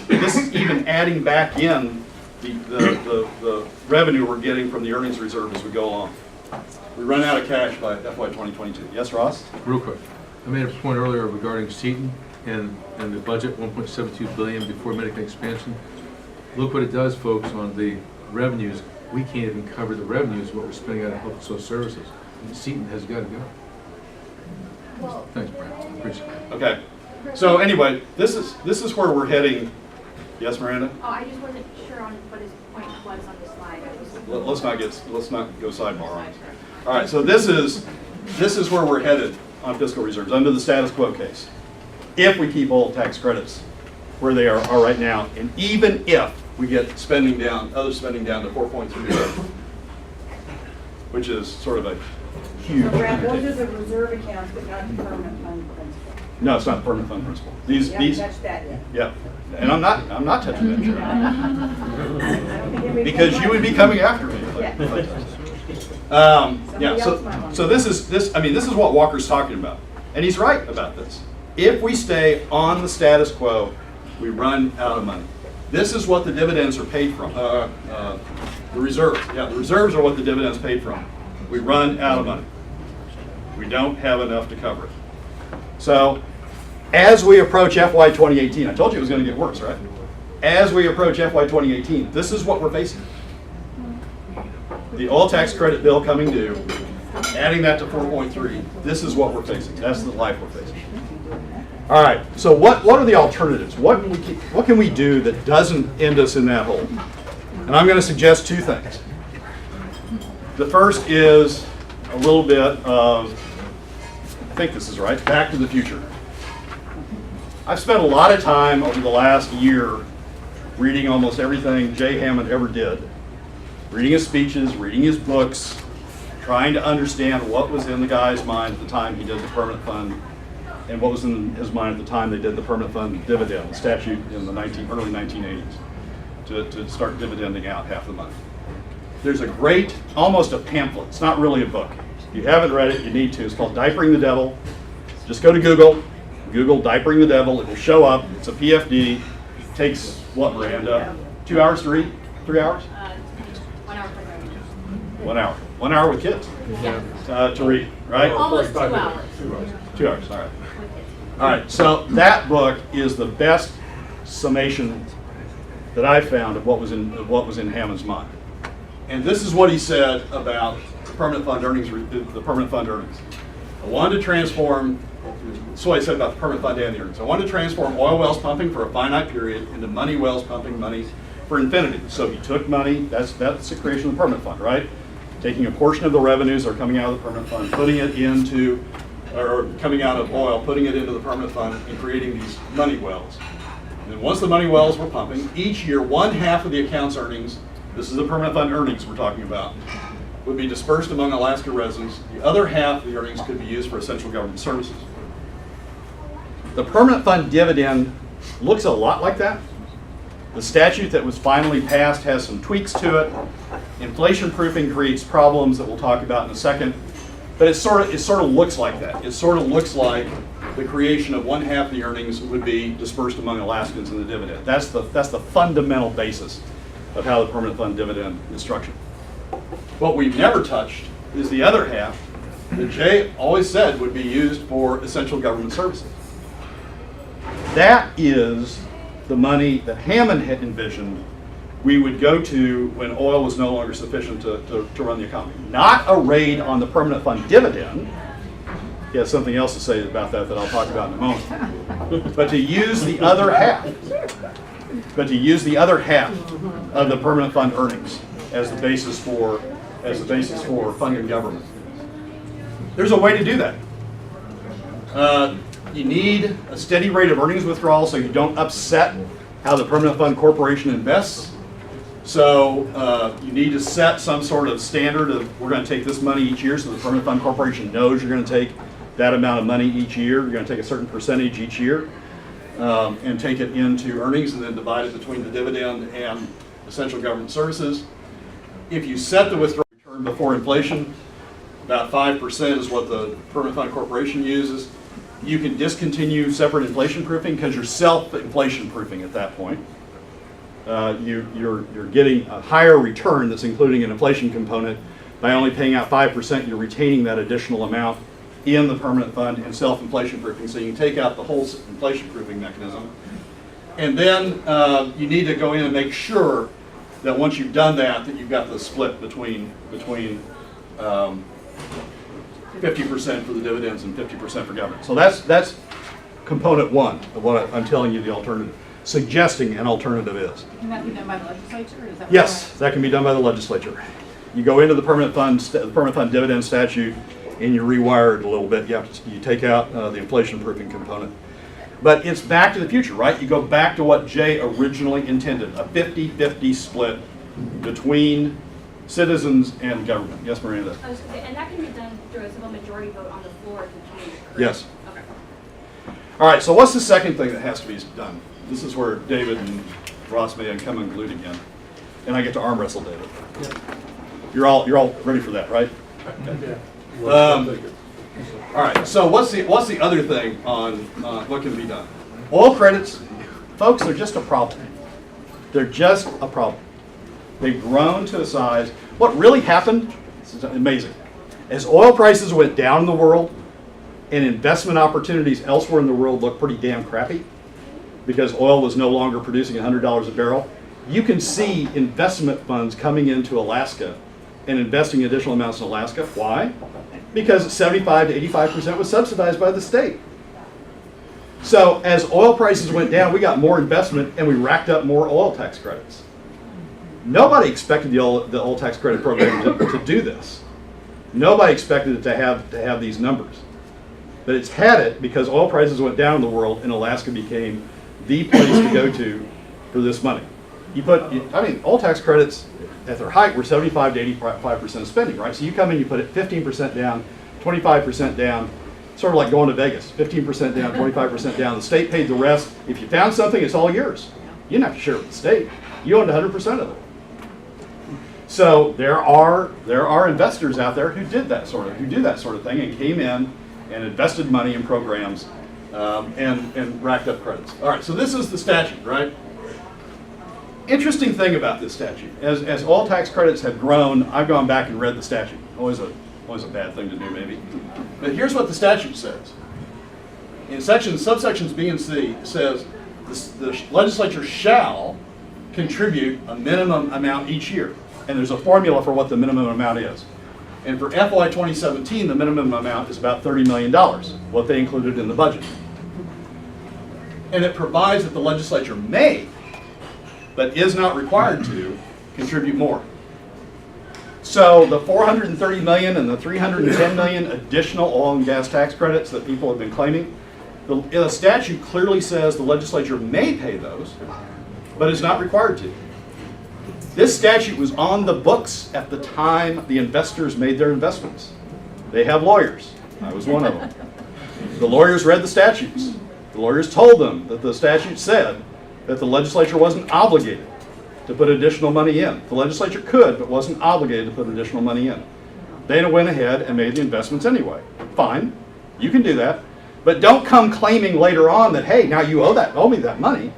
This is even adding back in the revenue we're getting from the earnings reserve as we go along. We run out of cash by FY 2022. Yes, Ross? Real quick, I made a point earlier regarding Seton and the budget, 1.72 billion before Medicaid expansion. Look what it does, folks, on the revenues. We can't even cover the revenues what we're spending out of health and social services. Seton has got to go. Well, Thanks, Brian. Appreciate it. Okay. So anyway, this is where we're heading. Yes, Miranda? Oh, I just wasn't sure on what his point was on the slide. Let's not go sidebar on it. All right. So this is where we're headed on fiscal reserves under the status quo case. If we keep all tax credits where they are right now, and even if we get other spending down to 4.3%, which is sort of a huge. So Brad, those are the reserve accounts, but not the permanent fund principal. No, it's not the permanent fund principal. You haven't touched that yet. Yeah, and I'm not touching that, Chair. I don't think anybody Because you would be coming after me. Yeah. So this is what Walker's talking about, and he's right about this. If we stay on the status quo, we run out of money. This is what the dividends are paid from. The reserves, the reserves are what the dividends paid from. We run out of money. We don't have enough to cover it. So, as we approach FY 2018, I told you it was going to get worse, right? As we approach FY 2018, this is what we're facing. The oil tax credit bill coming due, adding that to 4.3, this is what we're facing. That's the life we're facing. All right, so what are the alternatives? What can we do that doesn't end us in that hole? And I'm going to suggest two things. The first is a little bit of, I think this is right, Back to the Future. I've spent a lot of time over the last year reading almost everything Jay Hammond ever did. Reading his speeches, reading his books, trying to understand what was in the guy's mind at the time he did the permanent fund and what was in his mind at the time they did the permanent fund dividend, the statute in the early 1980s, to start dividending out half the money. There's a great, almost a pamphlet, it's not really a book. If you haven't read it, you need to. It's called Diapering the Devil. Just go to Google Diapering the Devil, it will show up. It's a PFD. It takes, what, Miranda? 2 hours to read? 3 hours? 1 hour. 1 hour. 1 hour with kids to read, right? Almost 2 hours. 2 hours, all right. All right, so that book is the best summation that I found of what was in Hammond's mind. And this is what he said about permanent fund earnings, the permanent fund earnings. I wanted to transform, that's what I said about the permanent fund and the earnings. I wanted to transform oil wells pumping for a finite period into money wells pumping money for infinity. So he took money, that's the creation of the permanent fund, right? Taking a portion of the revenues that are coming out of the permanent fund, putting it into, or coming out of oil, putting it into the permanent fund and creating these money wells. And then once the money wells were pumping, each year 1/2 of the account's earnings, this is the permanent fund earnings we're talking about, would be dispersed among Alaska residents. The other half of the earnings could be used for essential government services. The permanent fund dividend looks a lot like that. The statute that was finally passed has some tweaks to it. Inflation proofing creates problems that we'll talk about in a second. But it sort of looks like that. It sort of looks like the creation of 1/2 of the earnings would be dispersed among Alaskans in the dividend. That's the fundamental basis of how the permanent fund dividend is structured. What we've never touched is the other half that Jay always said would be used for essential government services. That is the money that Hammond had envisioned we would go to when oil was no longer sufficient to run the economy. Not a raid on the permanent fund dividend. He has something else to say about that I'll talk about in a moment. But to use the other half. Of the permanent fund earnings as the basis for funding government. There's a way to do that. You need a steady rate of earnings withdrawal so you don't upset how the permanent fund corporation invests. So you need to set some sort of standard of, we're going to take this money each year, so the Permanent Fund Corporation knows you're going to take that amount of money each year. You're going to take a certain percentage each year and take it into earnings and then divide it between the dividend and essential government services. If you set the withdrawal return before inflation, about 5% is what the Permanent Fund Corporation uses. You can discontinue separate inflation proofing because you're self-inflation proofing at that point. You're getting a higher return that's including an inflation component. By only paying out 5%, you're retaining that additional amount in the permanent fund and self-inflation proofing, so you can take out the whole inflation proofing mechanism. And then you need to go in and make sure that once you've done that, that you've got the split between 50% for the dividends and 50% for government. So that's component one of what I'm telling you the alternative, suggesting an alternative is. Can that be done by the legislature, or is that? Yes, that can be done by the legislature. You go into the permanent fund dividend statute and you rewire it a little bit. You take out the inflation proofing component. But it's back to the future, right? You go back to what Jay originally intended, a 50-50 split between citizens and government. Yes, Miranda? I was gonna say, and that can be done through a simple majority vote on the floor if you choose. correct? Yes. Okay. All right, so what's the second thing that has to be done? This is where David and Ross may come unglued again. And I get to arm wrestle David. You're all ready for that, right? All right, so what's the other thing on what can be done? Oil credits, folks, they're just a problem. They're just a problem. They've grown to a size. What really happened, this is amazing, as oil prices went down in the world and investment opportunities elsewhere in the world looked pretty damn crappy because oil was no longer producing $100 a barrel, you can see investment funds coming into Alaska and investing additional amounts in Alaska. Why? Because 75 to 85% was subsidized by the state. So as oil prices went down, we got more investment and we racked up more oil tax credits. Nobody expected the oil tax credit program to do this. Nobody expected it to have these numbers. But it's had it because oil prices went down in the world and Alaska became the place to go to for this money. Oil tax credits at their height were 75 to 85% of spending, right? So you come in, you put it 15% down, 25% down, sort of like going to Vegas, 15% down, 25% down. The state paid the rest. If you found something, it's all yours. You didn't have to share it with the state. You owned 100% of it. So there are investors out there who do that sort of thing and came in and invested money in programs and racked up credits. All right, so this is the statute, right? Interesting thing about this statute, as oil tax credits have grown, I've gone back and read the statute. Always a bad thing to do, maybe. But here's what the statute says. In subsections B and C, it says the legislature shall contribute a minimum amount each year. And there's a formula for what the minimum amount is. And for FY 2017, the minimum amount is about $30 million, what they included in the budget. And it provides that the legislature may, but is not required to, contribute more. So the $430 million and the $310 million additional oil and gas tax credits that people have been claiming, the statute clearly says the legislature may pay those, but is not required to. This statute was on the books at the time the investors made their investments. They have lawyers. I was one of them. The lawyers read the statutes. The lawyers told them that the statute said that the legislature wasn't obligated to put additional money in. The legislature could, but wasn't obligated to put additional money in. They went ahead and made the investments anyway. Fine, you can do that. But don't come claiming later on that, hey, now you owe me that money.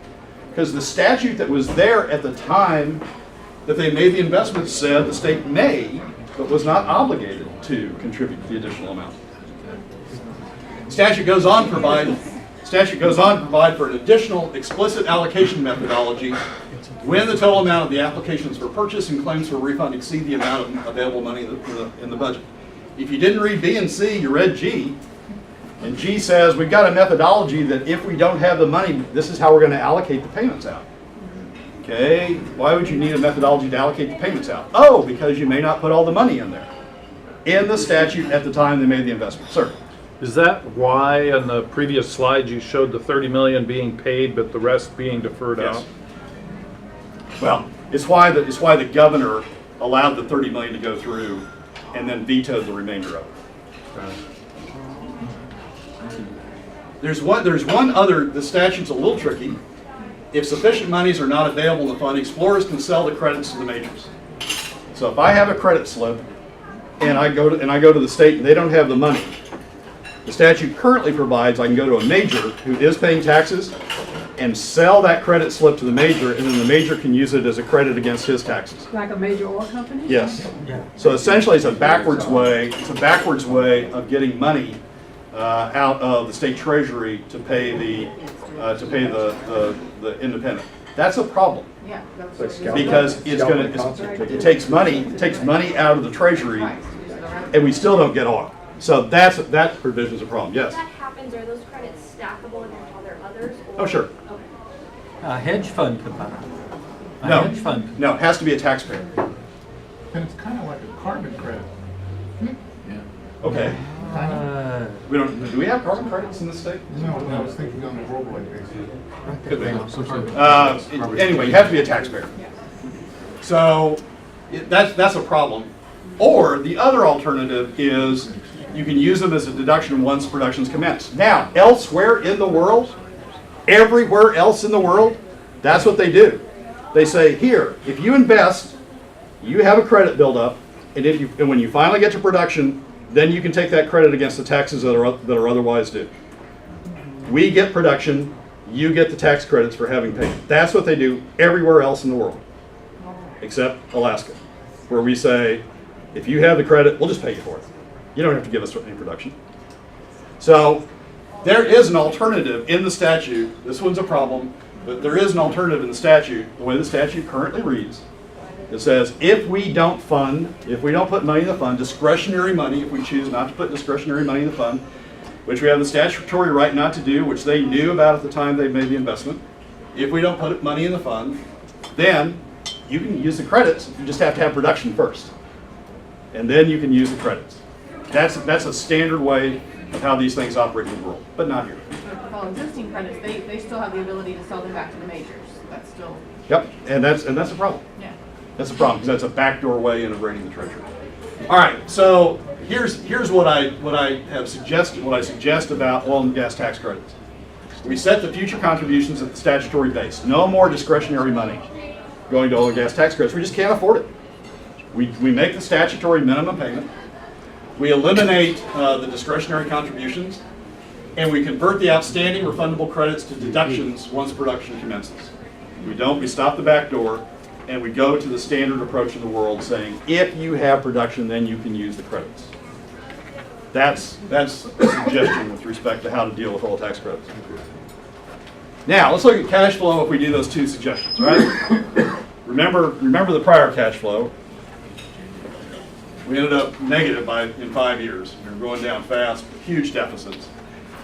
Because the statute that was there at the time that they made the investments said the state may, but was not obligated to contribute the additional amount. Statute goes on to provide for an additional explicit allocation methodology when the total amount of the applications for purchase and claims for refund exceed the amount of available money in the budget. If you didn't read B and C, you read G. And G says we've got a methodology that if we don't have the money, this is how we're going to allocate the payments out. Okay, why would you need a methodology to allocate the payments out? Oh, because you may not put all the money in there. In the statute at the time they made the investment. Sir? Is that why in the previous slide you showed the $30 million being paid but the rest being deferred out? Well, It's why the governor allowed the 30 million to go through and then vetoed the remainder of it. There's one other, the statute's a little tricky. If sufficient monies are not available in the fund, explorers can sell the credits to the majors. So if I have a credit slip and I go to the state and they don't have the money, the statute currently provides I can go to a major who is paying taxes and sell that credit slip to the major, and then the major can use it as a credit against his taxes. Like a major oil company? Yes. Yeah. So essentially, it's a backwards way. It's a backwards way of getting money out of the state treasury to pay the independent. That's a problem Yeah. because it takes money out of the treasury, and we still don't get oil. So that provision is a problem. Yes. If that happens, are those credits stackable and are there others? Or? Oh, sure. Okay. A hedge fund could buy. A No. hedge fund. No, it has to be a taxpayer. And it's kind of like a carbon credit. Okay. Do we have carbon credits in the state? No, I was thinking on a worldwide basis. Could be. Anyway, you have to be a taxpayer. So that's a problem. Or the other alternative is you can use them as a deduction once productions commence. Now, elsewhere in the world, everywhere else in the world, that's what they do. They say, here, if you invest, you have a credit buildup, and when you finally get to production, then you can take that credit against the taxes that are otherwise due. We get production, you get the tax credits for having paid. That's what they do everywhere else in the world, except Alaska, where we say, if you have the credit, we'll just pay you for it. You don't have to give us any production. So there is an alternative in the statute. This one's a problem, but there is an alternative in the statute. The way the statute currently reads, it says if we don't put money in the fund, discretionary money, if we choose not to put discretionary money in the fund, which we have the statutory right not to do, which they knew about at the time they made the investment. If we don't put money in the fund, then you can use the credits. You just have to have production first. And then you can use the credits. That's a standard way of how these things operate in the world, but not here. Well, existing credits, they still have the ability to sell them back to the majors. That's still. Yep, and that's a problem. Yeah. That's a problem because that's a backdoor way into raiding the treasury. All right, so here's what I suggest about oil and gas tax credits. We set the future contributions at the statutory base. No more discretionary money going to oil and gas tax credits. We just can't afford it. We make the statutory minimum payment. We eliminate the discretionary contributions, and we convert the outstanding refundable credits to deductions once production commences. We stop the back door, and we go to the standard approach in the world saying, if you have production, then you can use the credits. That's a suggestion with respect to how to deal with oil tax credits. Now, let's look at cash flow if we do those two suggestions, right? Remember the prior cash flow. We ended up negative in 5 years. We were going down fast, huge deficits.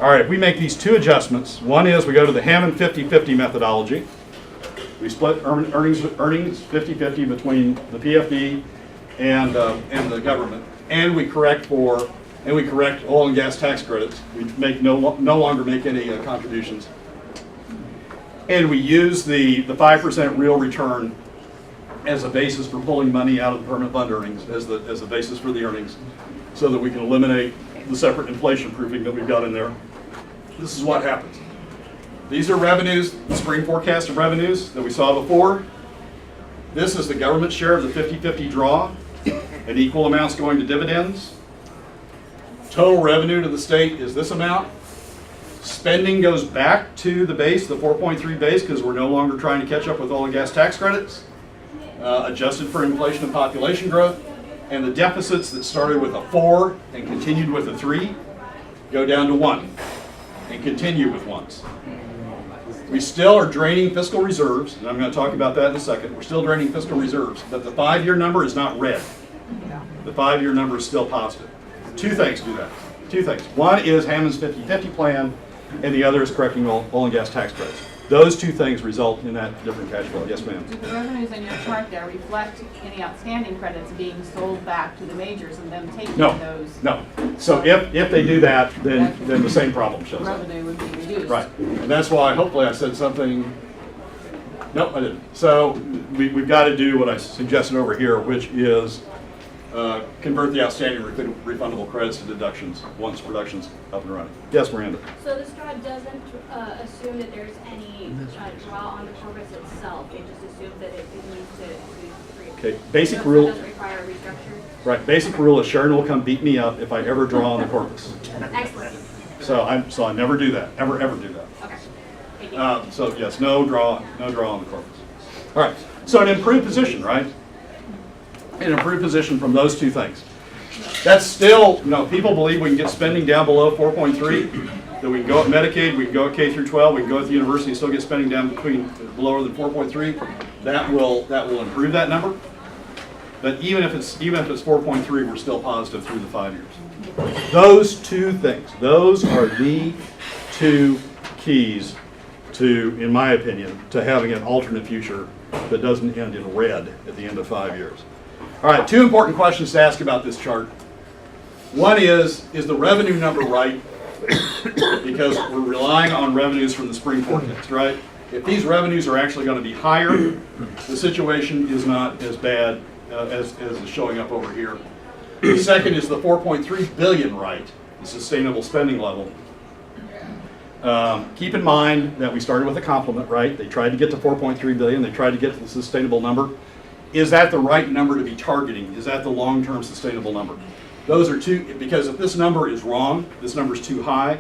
All right, if we make these two adjustments, one is we go to the Hammond 50-50 methodology. We split earnings 50-50 between the PFD and the government, and we correct oil and gas tax credits. We no longer make any contributions, and we use the 5% real return as a basis for pulling money out of the permanent fund earnings as the basis for the earnings, so that we can eliminate the separate inflation proofing that we've got in there. This is what happens. These are revenues, the spring forecast of revenues that we saw before. This is the government share of the 50-50 draw, and equal amounts going to dividends. Total revenue to the state is this amount. Spending goes back to the base, the 4.3 base, because we're no longer trying to catch up with oil and gas tax credits, adjusted for inflation and population growth. And the deficits that started with a 4 and continued with a 3 go down to 1 and continue with 1s. We still are draining fiscal reserves, and I'm going to talk about that in a second. We're still draining fiscal reserves, but the 5-year number is not red. The 5-year number is still positive. Two things do that. Two things. One is Hammond's 50-50 plan, and the other is correcting oil and gas tax credits. Those two things result in that different cash flow. Yes, ma'am. Do the revenues in your chart there reflect any outstanding credits being sold back to the majors and them taking those? No. So if they do that, then the same problem shows up. Revenue would be reduced. Right. And that's why hopefully I said something Nope, I didn't. So we've got to do what I suggested over here, which is convert the outstanding refundable credits to deductions once production's up and running. Yes, Miranda? So this draw doesn't assume that there's any draw on the corpus itself. It just assumes that it needs to be Okay, basic so rule. It doesn't require a restructure. Right, basic rule is Sharon will come beat me up if I ever draw on the corpus. Excellent. So I never do that, ever do that. Okay. Thank you. So yes, no draw on the corpus. All right, so an improved position, right? An improved position from those two things. That's still, people believe we can get spending down below 4.3, that we can go at Medicaid, we can go at K through 12, we can go at the university and still get spending down lower than 4.3. That will improve that number. But even if it's 4.3, we're still positive through the 5 years. Those two things, those are the two keys to, in my opinion, to having an alternate future that doesn't end in red at the end of 5 years. All right, two important questions to ask about this chart. One is the revenue number right? Because we're relying on revenues from the spring forecast, right? If these revenues are actually going to be higher, the situation is not as bad as is showing up over here. The second is the 4.3 billion right, the sustainable spending level. Keep in mind that we started with a complement, right? They tried to get to 4.3 billion. They tried to get to the sustainable number. Is that the right number to be targeting? Is that the long-term sustainable number? Those are two, because if this number is wrong, this number is too high,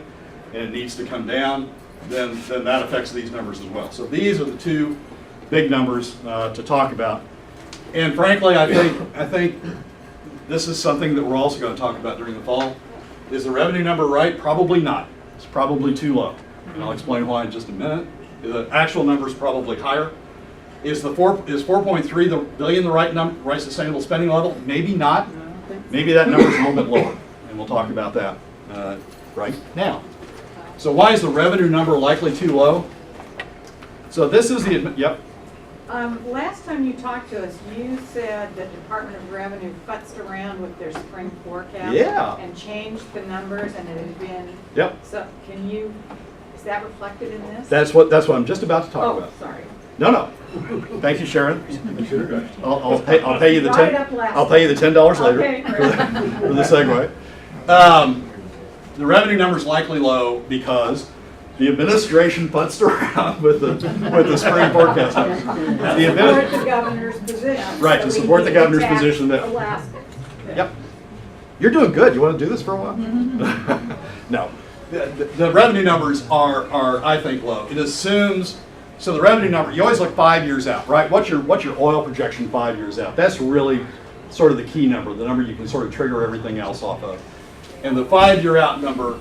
and it needs to come down, then that affects these numbers as well. So these are the two big numbers to talk about. And frankly, I think this is something that we're also going to talk about during the fall. Is the revenue number right? Probably not. It's probably too low. And I'll explain why in just a minute. The actual number is probably higher. Is 4.3 billion the right sustainable spending level? Maybe not. Maybe that number is a little bit lower, and we'll talk about that right now. So why is the revenue number likely too low? So this is the yep. Last time you talked to us, you said that Department of Revenue futzed around with their spring forecast and changed the numbers, and it had been. Yep. So is that reflected in this? That's what I'm just about to talk about. Sorry. No. Thank you, Sharon. I'll pay you the $10 later Okay. for the segue. The revenue number is likely low because the administration putzed around with the spring forecast. To support the governor's position. Right, to support the governor's position that. Alaska. Yep. You're doing good. You want to do this for a while? No. The revenue numbers are I think low. It assumes. So the revenue number, you always look 5 years out, right? What's your oil projection 5 years out? That's really sort of the key number, the number you can sort of trigger everything else off of. And the 5 year out number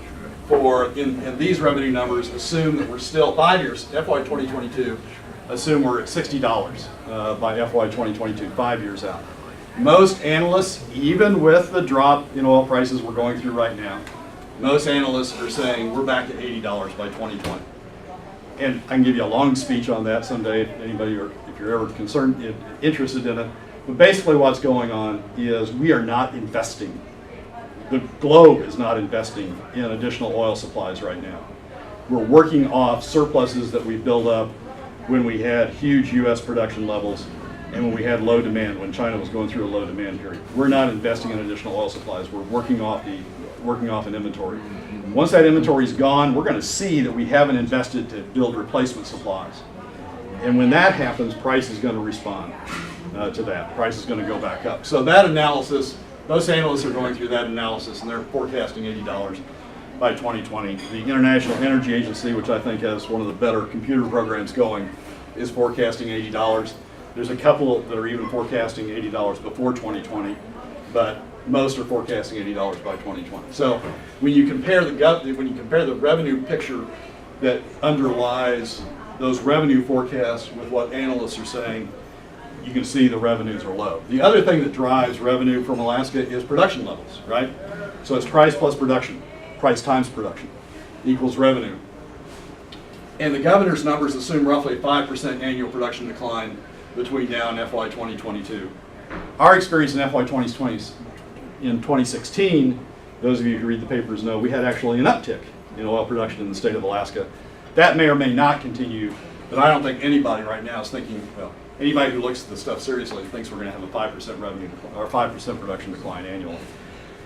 in these revenue numbers assume that we're still 5 years, FY 2022, assume we're at $60 by FY 2022, 5 years out. Most analysts, even with the drop in oil prices we're going through right now, most analysts are saying we're back at $80 by 2020. And I can give you a long speech on that someday, if anybody, or if you're ever interested in it. But basically what's going on is we are not investing. The globe is not investing in additional oil supplies right now. We're working off surpluses that we built up when we had huge U.S. production levels and when we had low demand, when China was going through a low demand period. We're not investing in additional oil supplies. We're working off an inventory. Once that inventory is gone, we're going to see that we haven't invested to build replacement supplies. And when that happens, price is going to respond to that. Price is going to go back up. So that analysis, those analysts are going through that analysis, and they're forecasting $80 by 2020. The International Energy Agency, which I think has one of the better computer programs going, is forecasting $80. There's a couple that are even forecasting $80 before 2020, but most are forecasting $80 by 2020. So when you compare the revenue picture that underlies those revenue forecasts with what analysts are saying, you can see the revenues are low. The other thing that drives revenue from Alaska is production levels, right? So it's price plus production, price times production equals revenue. And the governor's numbers assume roughly a 5% annual production decline between now and FY 2022. Our experience in FY 2020, in 2016, those of you who read the papers know we had actually an uptick in oil production in the state of Alaska. That may or may not continue But I don't think anybody right now is thinking, well, anybody who looks at this stuff seriously thinks we're going to have a 5% revenue or 5% production decline annually.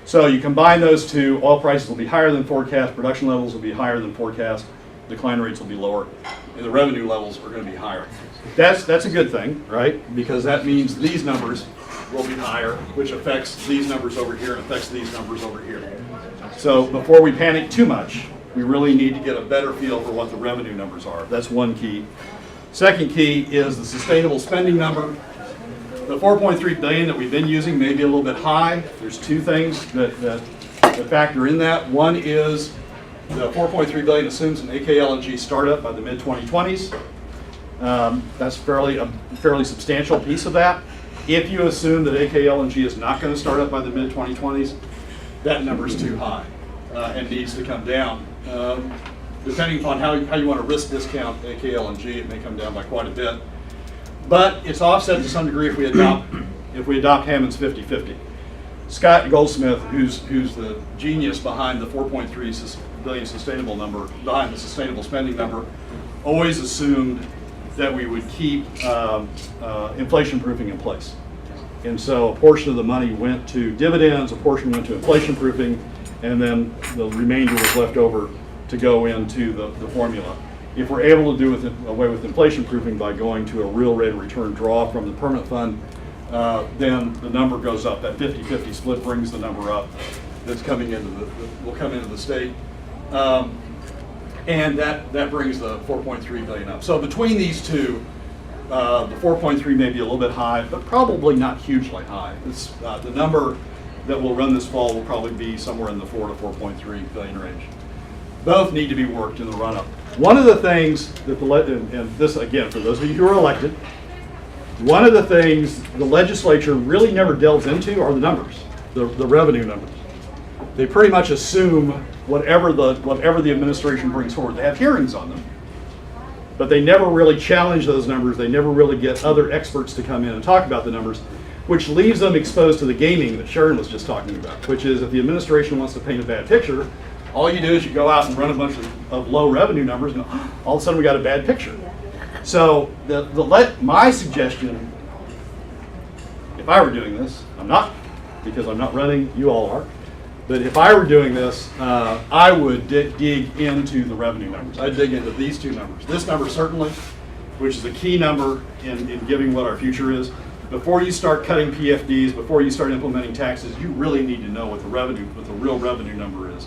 So you combine those two, oil prices will be higher than forecast, production levels will be higher than forecast, decline rates will be lower, and the revenue levels are going to be higher. That's a good thing, right? Because that means these numbers will be higher, which affects these numbers over here and affects these numbers over here. So before we panic too much, we really need to get a better feel for what the revenue numbers are. That's one key. Second key is the sustainable spending number. The 4.3 billion that we've been using may be a little bit high. There's two things that factor in that. One is the 4.3 billion assumes an AK LNG startup by the mid-2020s. That's a fairly substantial piece of that. If you assume that AK LNG is not going to start up by the mid-2020s, that number is too high and needs to come down. Depending upon how you want to risk discount AK LNG, it may come down by quite a bit. But it's offset to some degree if we adopt Hammond's 50-50. Scott Goldsmith, who's the genius behind the 4.3 billion sustainable number, behind the sustainable spending number, always assumed that we would keep inflation proofing in place. And so a portion of the money went to dividends, a portion went to inflation proofing, and then the remainder was left over to go into the formula. If we're able to do away with inflation proofing by going to a real rate of return draw from the permanent fund, then the number goes up. That 50-50 split brings the number up that's coming into will come into the state. And that brings the 4.3 billion up. So between these two, the 4.3 may be a little bit high, but probably not hugely high. It's, the number that will run this fall will probably be somewhere in the 4 to 4.3 billion range. Both need to be worked in the run-up. One of the things that and this again, for those of you who are elected, one of the things the legislature really never delves into are the numbers, the revenue numbers. They pretty much assume whatever the administration brings forward. They have hearings on them, but they never really challenge those numbers. They never really get other experts to come in and talk about the numbers, which leaves them exposed to the gaming that Sharon was just talking about, which is if the administration wants to paint a bad picture, all you do is you go out and run a bunch of low revenue numbers and all of a sudden we got a bad picture. So my suggestion, if I were doing this, I'm not, because I'm not running, you all are, but if I were doing this, I would dig into the revenue numbers. I'd dig into these two numbers. This number certainly, which is a key number in giving what our future is. Before you start cutting PFDs, before you start implementing taxes, you really need to know what the real revenue number is,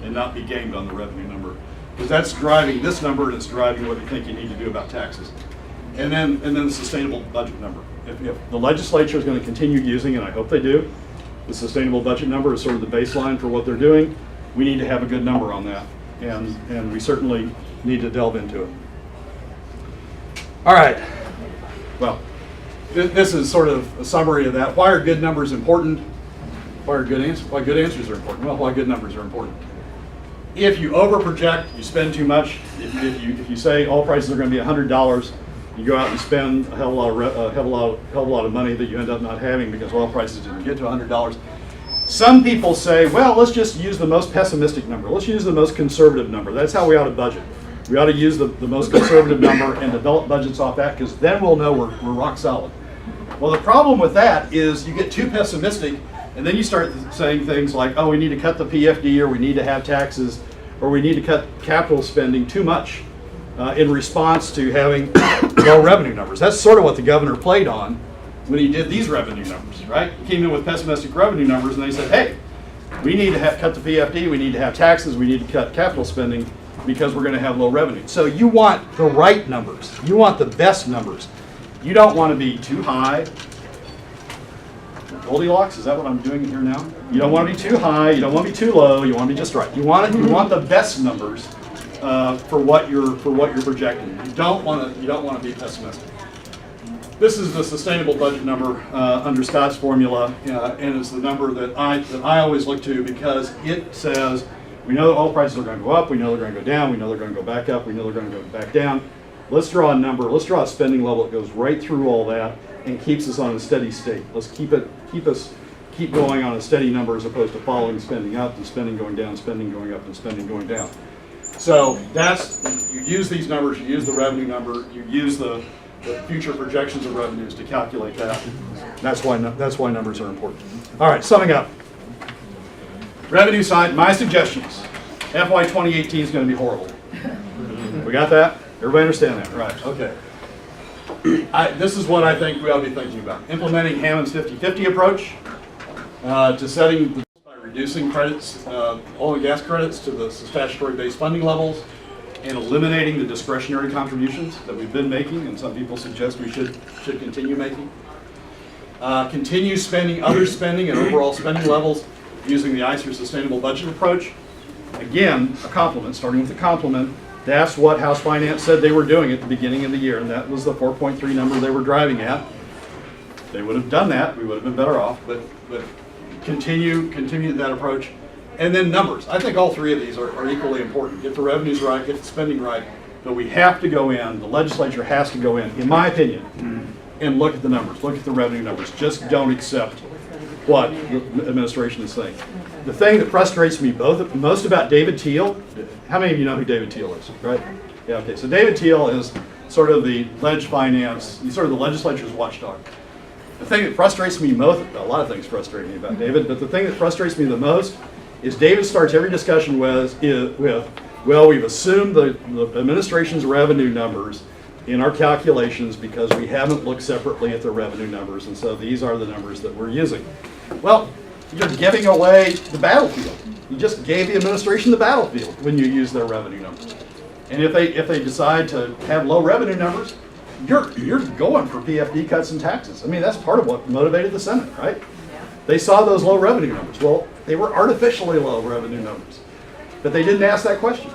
and not be gamed on the revenue number, because that's driving this number and it's driving what you think you need to do about taxes. And then the sustainable budget number. If the legislature is going to continue using, and I hope they do, the sustainable budget number is sort of the baseline for what they're doing, we need to have a good number on that, and we certainly need to delve into it. All right. Well, this is sort of a summary of that. Why are good numbers important? Why good answers are important? Well, why good numbers are important. If you overproject, you spend too much. If you say all prices are going to be $100, you go out and spend a hell of a lot of money that you end up not having because oil prices didn't get to $100. Some people say, well, let's just use the most pessimistic number. Let's use the most conservative number. That's how we ought to budget. We ought to use the most conservative number and develop budgets off that, because then we'll know we're rock solid. Well, the problem with that is you get too pessimistic, and then you start saying things like, oh, we need to cut the PFD, or we need to have taxes, or we need to cut capital spending too much in response to having low revenue numbers. That's sort of what the governor played on when he did these revenue numbers, right? He came in with pessimistic revenue numbers, and they said, hey, we need to cut the PFD, we need to have taxes, we need to cut capital spending because we're going to have low revenue. So you want the right numbers. You want the best numbers. You don't want to be too high. Goldilocks, is that what I'm doing here now? You don't want to be too high, you don't want to be too low, you want to be just right. You want the best numbers for what you're projecting. You don't want to be pessimistic. This is the sustainable budget number under Scott's formula, and it's the number that I always look to, because it says we know that oil prices are going to go up, we know they're going to go down, we know they're going to go back up, we know they're going to go back down. Let's draw a number, let's draw a spending level that goes right through all that and keeps us on a steady state. Let's keep going on a steady number as opposed to following spending up and spending going down, spending going up and spending going down. So you use these numbers, you use the revenue number, you use the future projections of revenues to calculate that. That's why numbers are important. All right, summing up. Revenue side, my suggestions. FY 2018 is going to be horrible. We got that? Everybody understand that? Right, okay. This is what I think we ought to be thinking about. Implementing Hammond's 50-50 approach to setting the by reducing credits, oil and gas credits to the statutory-based funding levels and eliminating the discretionary contributions that we've been making and some people suggest we should continue making. Continue spending other spending and overall spending levels using the ICER sustainable budget approach. Again, a compliment, starting with a compliment. That's what House Finance said they were doing at the beginning of the year, and that was the 4.3 number they were driving at. They would have done that, we would have been better off, but continue that approach. And then numbers. I think all three of these are equally important. Get the revenues right, get the spending right, but we have to go in, the legislature has to go in my opinion, and look at the numbers, look at the revenue numbers. Just don't accept what the administration is saying. The thing that frustrates me most about David Teal, how many of you know who David Teal is, right? Yeah, okay, so David Teal is sort of the he's sort of the legislature's watchdog. The thing that frustrates me most, a lot of things frustrate me about David, but the thing that frustrates me the most is David starts every discussion with well, we've assumed the administration's revenue numbers in our calculations because we haven't looked separately at the revenue numbers, and so these are the numbers that we're using. Well, you're giving away the battlefield. You just gave the administration the battlefield when you use their revenue numbers. And if they decide to have low revenue numbers, you're going for PFD cuts and taxes. I mean, that's part of what motivated the Senate, right? They saw those low revenue numbers. Well, they were artificially low revenue numbers, but they didn't ask that question,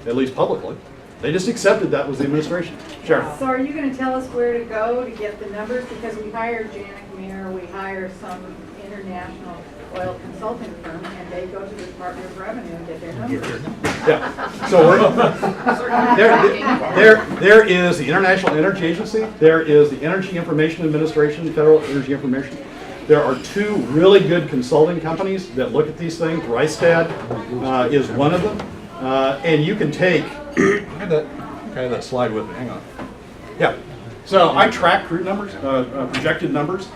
at least publicly. They just accepted that was the administration. Sharon. So are you going to tell us where to go to get the numbers? Because we hired Janet Muir, we hired some international oil consulting firm, and they go to the Department of Revenue and get their numbers. Yeah. So there is the International Energy Agency. There is the Energy Information Administration, Federal Energy Information. There are two really good consulting companies that look at these things. Rystad is one of them. And you can take, I had that slide with me, hang on. Yeah, so I track crude numbers, projected numbers,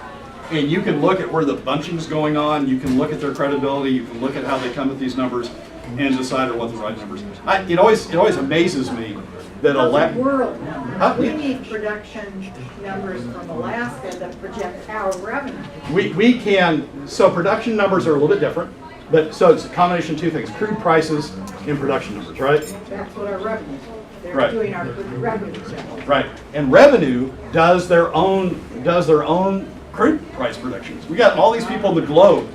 and you can look at where the bunching's going on, you can look at their credibility, you can look at how they come at these numbers and decide what the right numbers are. It always amazes me that we need production numbers from Alaska that project our revenue. We can, so production numbers are a little bit different. But so it's a combination of two things: crude prices and production numbers, right? That's what our revenue is. They're right. doing our revenue. Right. And revenue does their own crude price predictions. We got all these people in the globe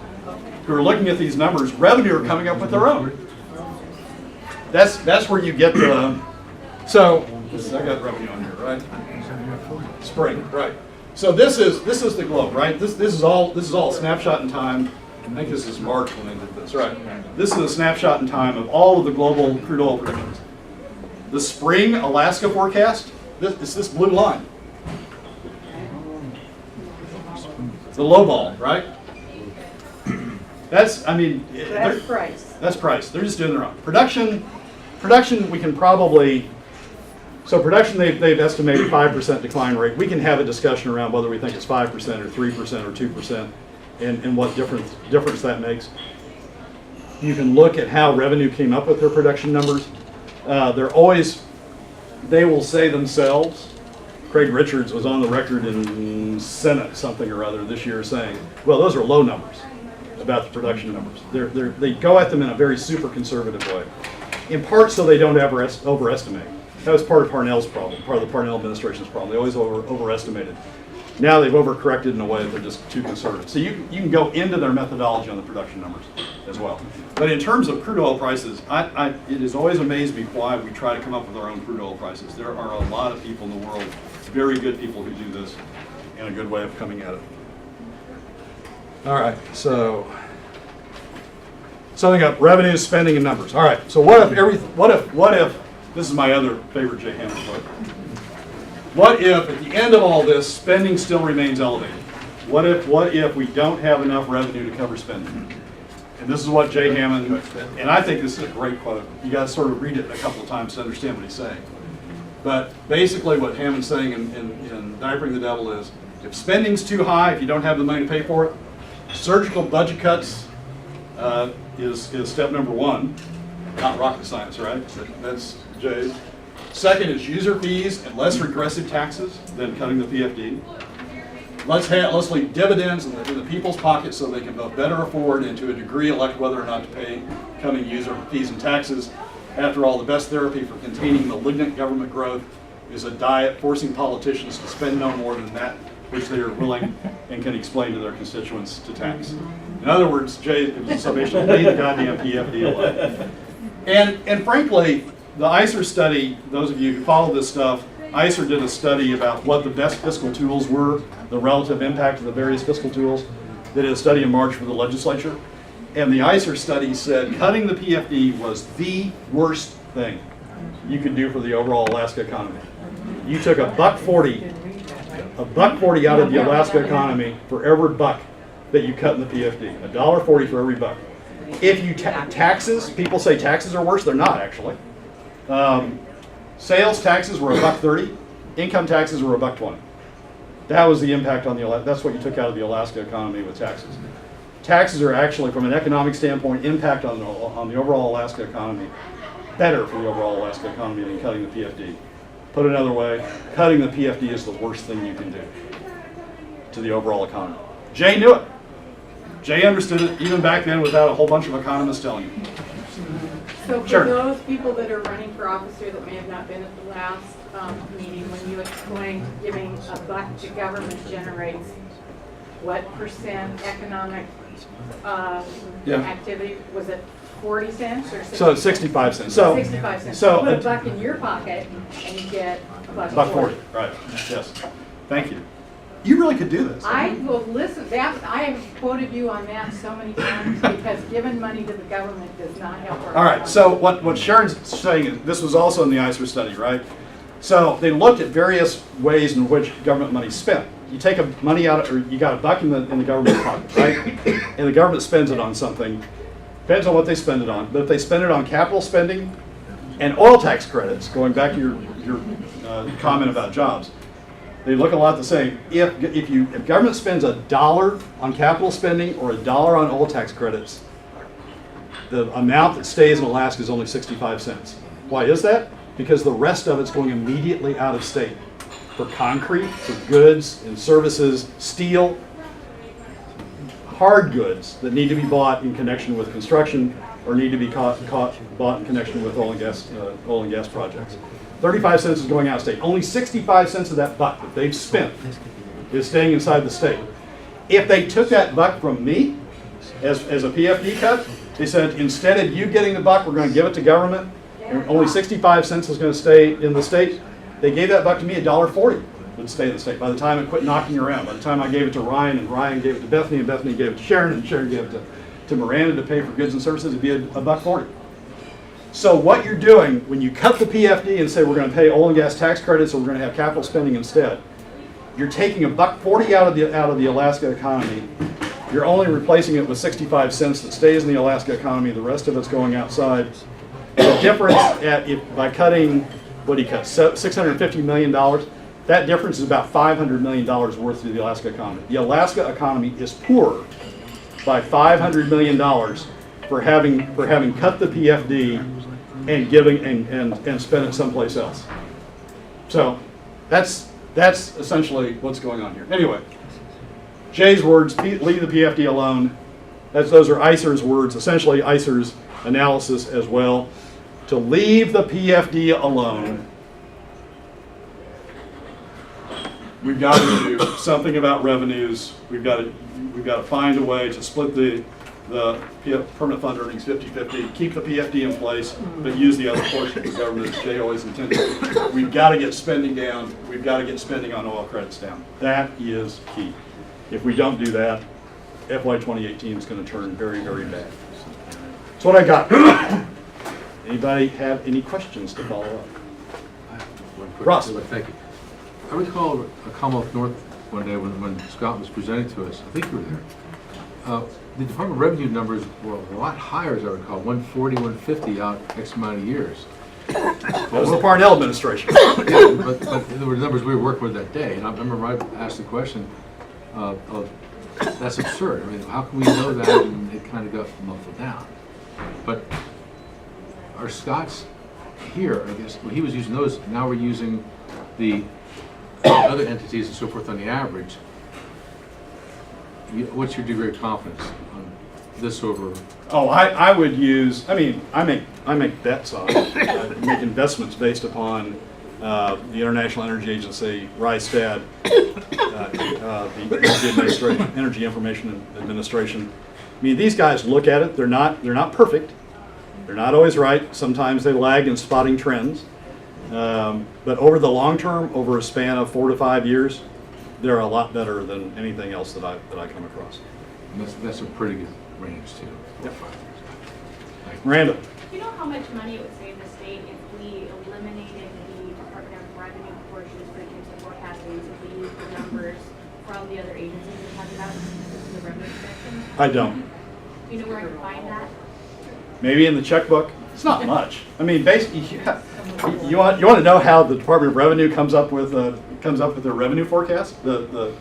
who are looking at these numbers. Revenue are coming up with their own. That's where you get the. So I got revenue on here, right? Spring, right? So this is the globe, right? This is all a snapshot in time. I think this is March when they did this, right? This is a snapshot in time of all of the global crude oil predictions. The spring Alaska forecast, this blue line. The low ball, right? That's price. That's price. They're just doing their own. Production we can probably, so production they've estimated 5% decline rate. We can have a discussion around whether we think it's 5% or 3% or 2%. And what difference that makes. You can look at how revenue came up with their production numbers. They will say themselves, Craig Richards was on the record in Senate something or other this year saying, well, those are low numbers about the production numbers. They go at them in a very super conservative way, in part so they don't ever overestimate. That was part of Parnell's problem, part of the Parnell administration's problem. They always overestimated. Now they've overcorrected in a way that they're just too conservative. So you can go into their methodology on the production numbers as well. But in terms of crude oil prices, it has always amazed me why we try to come up with our own crude oil prices. There are a lot of people in the world, very good people who do this, and a good way of coming at it. All right, so summing up: revenue, spending, and numbers. All right, so what if this is my other favorite Jay Hammond quote. What if, at the end of all this, spending still remains elevated? What if we don't have enough revenue to cover spending? and this is what Jay Hammond, and I think this is a great quote. You guys sort of read it a couple of times to understand what he's saying. But basically what Hammond's saying in Diapering the Devil is, if spending's too high, if you don't have the money to pay for it, surgical budget cuts is step number one. Not rocket science, right? That's Jay's. Second is user fees and less regressive taxes than cutting the PFD. Let's leave dividends in the people's pockets so they can both better afford and to a degree elect whether or not to pay coming user fees and taxes. After all, the best therapy for containing malignant government growth is a diet forcing politicians to spend no more than that which they are willing and can explain to their constituents to tax. In other words, Jay, it was a summation, leave the goddamn PFD alone. And frankly, the ICER study, those of you who follow this stuff, ICER did a study about what the best fiscal tools were, the relative impact of the various fiscal tools. They did a study in March for the legislature. And the ICER study said cutting the PFD was the worst thing you could do for the overall Alaska economy. You took $1.40 out of the Alaska economy for every buck that you cut in the PFD. $1.40 for every buck. If you taxes, people say taxes are worse. They're not actually. Sales taxes were $1.30. Income taxes were $1.20. That was the impact on the. That's what you took out of the Alaska economy with taxes. Taxes are actually, from an economic standpoint, impact on the overall Alaska economy better for the overall Alaska economy than cutting the PFD. Put another way, cutting the PFD is the worst thing you can do to the overall economy. Jay knew it. Jay understood it even back then without a whole bunch of economists telling him. So for Sure. those people that are running for office here that may have not been at the last meeting, when you explained giving a buck to government generates what percent economic activity, was it 40 cents or 60? So it's 65 cents. So 65 cents. So Put a buck in your pocket and you get a buck $1.40. Right. Yes. Thank you. You really could do this. I will listen, I have quoted you on that so many times because giving money to the government does not help our All right, economy. so what Sharon's saying is, this was also in the ICER study, right? So they looked at various ways in which government money is spent. You take money out, or you got a buck in the government pocket, right? And the government spends it on something. Depends on what they spend it on. But if they spend it on capital spending and oil tax credits, going back to your comment about jobs, they look a lot the same. If government spends $1 on capital spending or $1 on oil tax credits, the amount that stays in Alaska is only 65 cents. Why is that? Because the rest of it's going immediately out of state for concrete, for goods and services, steel, hard goods that need to be bought in connection with construction or need to be bought in connection with oil and gas projects. 35 cents is going out of state. Only 65 cents of that buck that they've spent is staying inside the state. If they took that buck from me as a PFD cut, they said, instead of you getting the buck, we're going to give it to government, and only 65 cents is going to stay in the state. They gave that buck to me, $1.40 would stay in the state. By the time it quit knocking around, by the time I gave it to Ryan, and Ryan gave it to Bethany, and Bethany gave it to Sharon, and Sharon gave it to Miranda to pay for goods and services, it'd be $1.40. So what you're doing when you cut the PFD and say we're going to pay oil and gas tax credits or we're going to have capital spending instead, you're taking $1.40 out of the Alaska economy. You're only replacing it with 65 cents that stays in the Alaska economy. The rest of it's going outside. The difference by cutting, what do you cut? $650 million. That difference is about $500 million worth to the Alaska economy. The Alaska economy is poorer by $500 million for having cut the PFD and giving and spent it someplace else. So that's essentially what's going on here. Anyway, Jay's words, leave the PFD alone. Those are ICER's words, essentially ICER's analysis as well. To leave the PFD alone, we've got to do something about revenues. We've got to find a way to split the permanent fund earnings 50-50, keep the PFD in place, but use the other portion of the government as Jay always intended. We've got to get spending down. We've got to get spending on oil credits down. That is key. If we don't do that, FY 2018 is going to turn very, very bad. That's what I got. Anybody have any questions to follow up? One quick Ross. comment. Thank you. I recall a Commonwealth North one day when Scott was presenting to us. I think you were there. the Department of Revenue numbers were a lot higher, as I recall, 140, 150 out X amount of years. That was the Parnell administration. Yeah, but there were numbers we were working with that day, and I remember I asked the question of, that's absurd. I mean, how can we know that? And it kind of got muffled down. But our Scots here, I guess, well, he was using those. Now we're using the other entities and so forth on the average. What's your degree of confidence on this over? Oh, I would use, I mean, I make bets on it. I make investments based upon the International Energy Agency, Rystad, the Energy Information Administration. I mean, these guys look at it. They're not perfect. They're not always right. Sometimes they lag in spotting trends. But over the long term, over a span of 4 to 5 years, they're a lot better than anything else that I come across. And that's a pretty good range too. Yep. Miranda. Do you know how much money it would save the state if we eliminated the Department of Revenue portions for the forecasting, if we used the numbers from the other agencies we talked about, the revenue section? I don't. Do you know where I can find that? Maybe in the checkbook. It's not much. I mean, basically, you want to know how the Department of Revenue comes up with their revenue forecast? No,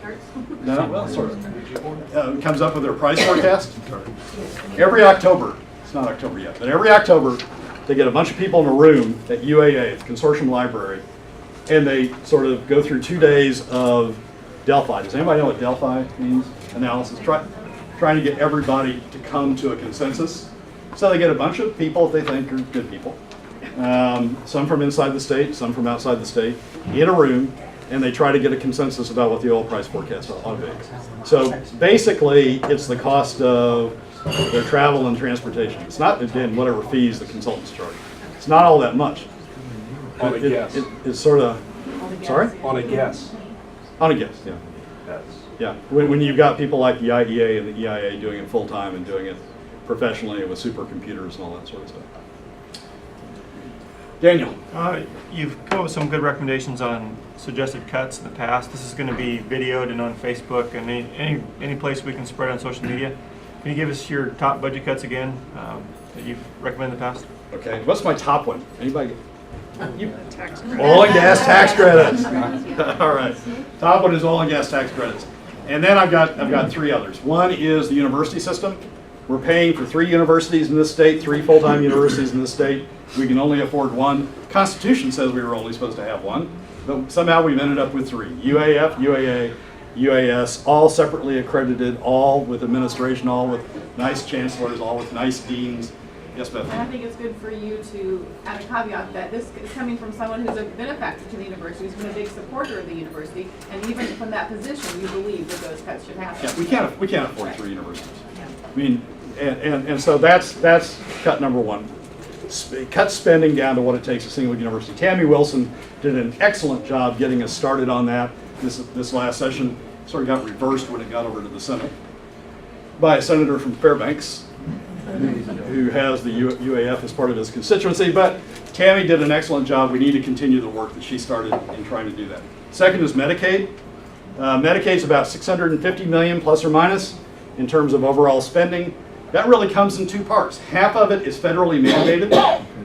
well, sort of. Comes up with their price forecast. Every October, it's not October yet, but every October, they get a bunch of people in a room at UAA, the Consortium Library, and they sort of go through 2 days of Delphi. Does anybody know what Delphi means? Analysis. Trying to get everybody to come to a consensus. So they get a bunch of people that they think are good people, some from inside the state, some from outside the state, in a room, and they try to get a consensus about what the oil price forecast ought to be. So basically, it's the cost of their travel and transportation. It's not, again, whatever fees the consultants charge. It's not all that much. On a guess. It's sort of, sorry? On a guess. On a guess, yeah. Yeah, when you've got people like the IEA and the EIA doing it full time and doing it professionally with supercomputers and all that sort of stuff. Daniel. You've come up with some good recommendations on suggested cuts in the past. This is going to be videoed and on Facebook and any place we can spread on social media. Can you give us your top budget cuts again that you've recommended in the past? Okay, what's my top one? Anybody? Oil and gas tax credits. All right, top one is oil and gas tax credits, and then I've got 3 others. One is the university system. We're paying for 3 universities in this state, 3 full-time universities in this state. We can only afford 1. Constitution says we were only supposed to have 1, but somehow we've ended up with 3. UAF, UAA, UAS, all separately accredited, all with administration, all with nice chancellors, all with nice deans. Yes, Beth? And I think it's good for you to add a caveat that this is coming from someone who's a benefactor to the university, who's been a big supporter of the university, and even from that position, you believe that those cuts should happen. Yeah, we can't afford 3 universities. I mean, and so that's cut number 1. Cut spending down to what it takes a single university. Tammy Wilson did an excellent job getting us started on that. This last session sort of got reversed when it got over to the Senate by a senator from Fairbanks who has the UAF as part of his constituency. But Tammy did an excellent job. We need to continue the work that she started in trying to do that. Second is Medicaid. Medicaid's about $650 million plus or minus in terms of overall spending. That really comes in 2 parts. Half of it is federally mandated.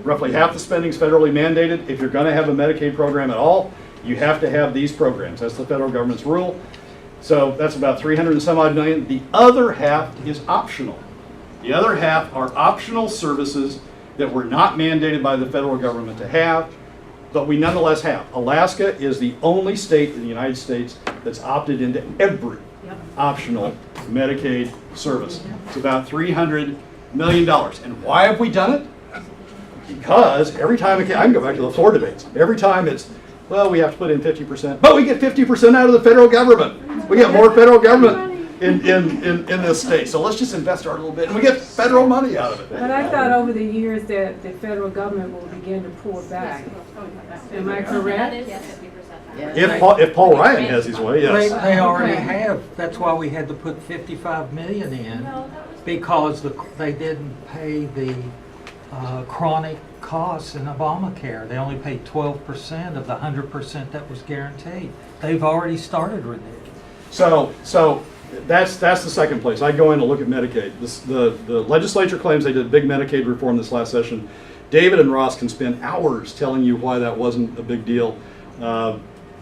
Roughly half the spending is federally mandated. If you're going to have a Medicaid program at all, you have to have these programs. That's the federal government's rule. So that's about 300 and some odd million. The other half is optional. The other half are optional services that were not mandated by the federal government to have, but we nonetheless have. Alaska is the only state in the United States that's opted into every optional Medicaid service. It's about $300 million. And why have we done it? Because every time, I can go back to the floor debates, every time it's, well, we have to put in 50%, but we get 50% out of the federal government. We get more federal government in this state. So let's just invest our little bit and we get federal money out of it. But I thought over the years that the federal government will begin to pull back. Am I correct? If Paul Ryan has his way, yes. They already have. That's why we had to put $55 million in, because they didn't pay the chronic costs in Obamacare. They only paid 12% of the 100% that was guaranteed. They've already started with it. So that's the second place. I go in to look at Medicaid. The legislature claims they did big Medicaid reform this last session. David and Ross can spend hours telling you why that wasn't a big deal.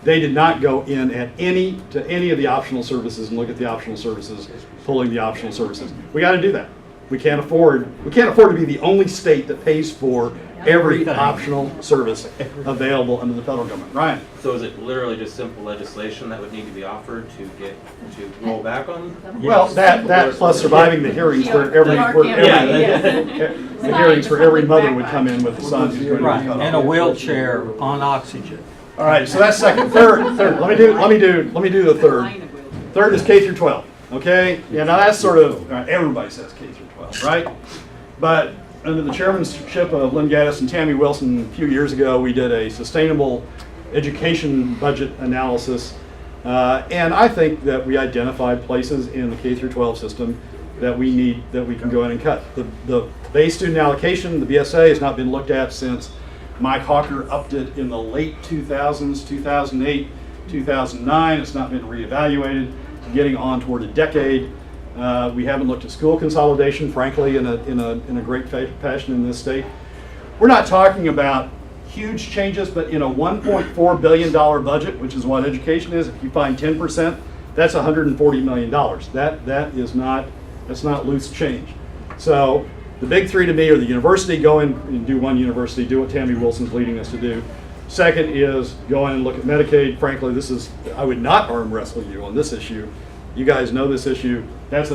They did not go in to any of the optional services and look at the optional services, pulling the optional services. We got to do that. We can't afford to be the only state that pays for every optional service available under the federal government. Ryan? So is it literally just simple legislation that would need to be offered to roll back on? Well, that plus surviving the hearings where every the hearings where every mother would come in with a son who's going to Right, be cut in a off. wheelchair on oxygen. All right, so that's second. Third. Let me do the third. Third is K through 12. Okay. Yeah. Now that's sort of everybody says K through 12, right? But under the chairmanship of Lynn Gaddis and Tammy Wilson a few years ago, we did a sustainable education budget analysis, and I think that we identified places in the K through 12 system that we can go in and cut. The base student allocation, the BSA, has not been looked at since Mike Hawker upped it in the late 2000s, 2008, 2009. It's not been reevaluated. Getting on toward a decade. We haven't looked at school consolidation, frankly, in a great fashion in this state. We're not talking about huge changes, but in a $1.4 billion budget, which is what education is, if you find 10%, that's $140 million. That's not loose change. So the big three to me are the university, go in and do one university, do what Tammy Wilson's leading us to do. Second is go in and look at Medicaid. Frankly, I would not arm wrestle you on this issue. You guys know this issue. That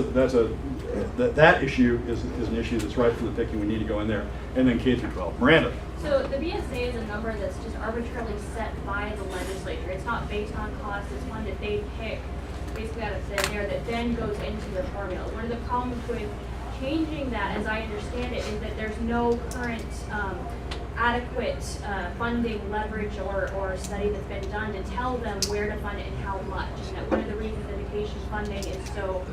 issue is an issue that's right for the picking. We need to go in there. And then K through 12. Miranda. So the BSA is a number that's just arbitrarily set by the legislature. It's not based on cost. It's one that they pick, basically out of thin air, that then goes into the formula. One of the problems with changing that, as I understand it, is that there's no current adequate funding leverage or study that's been done to tell them where to fund it and how much. And that one of the reasons education funding is so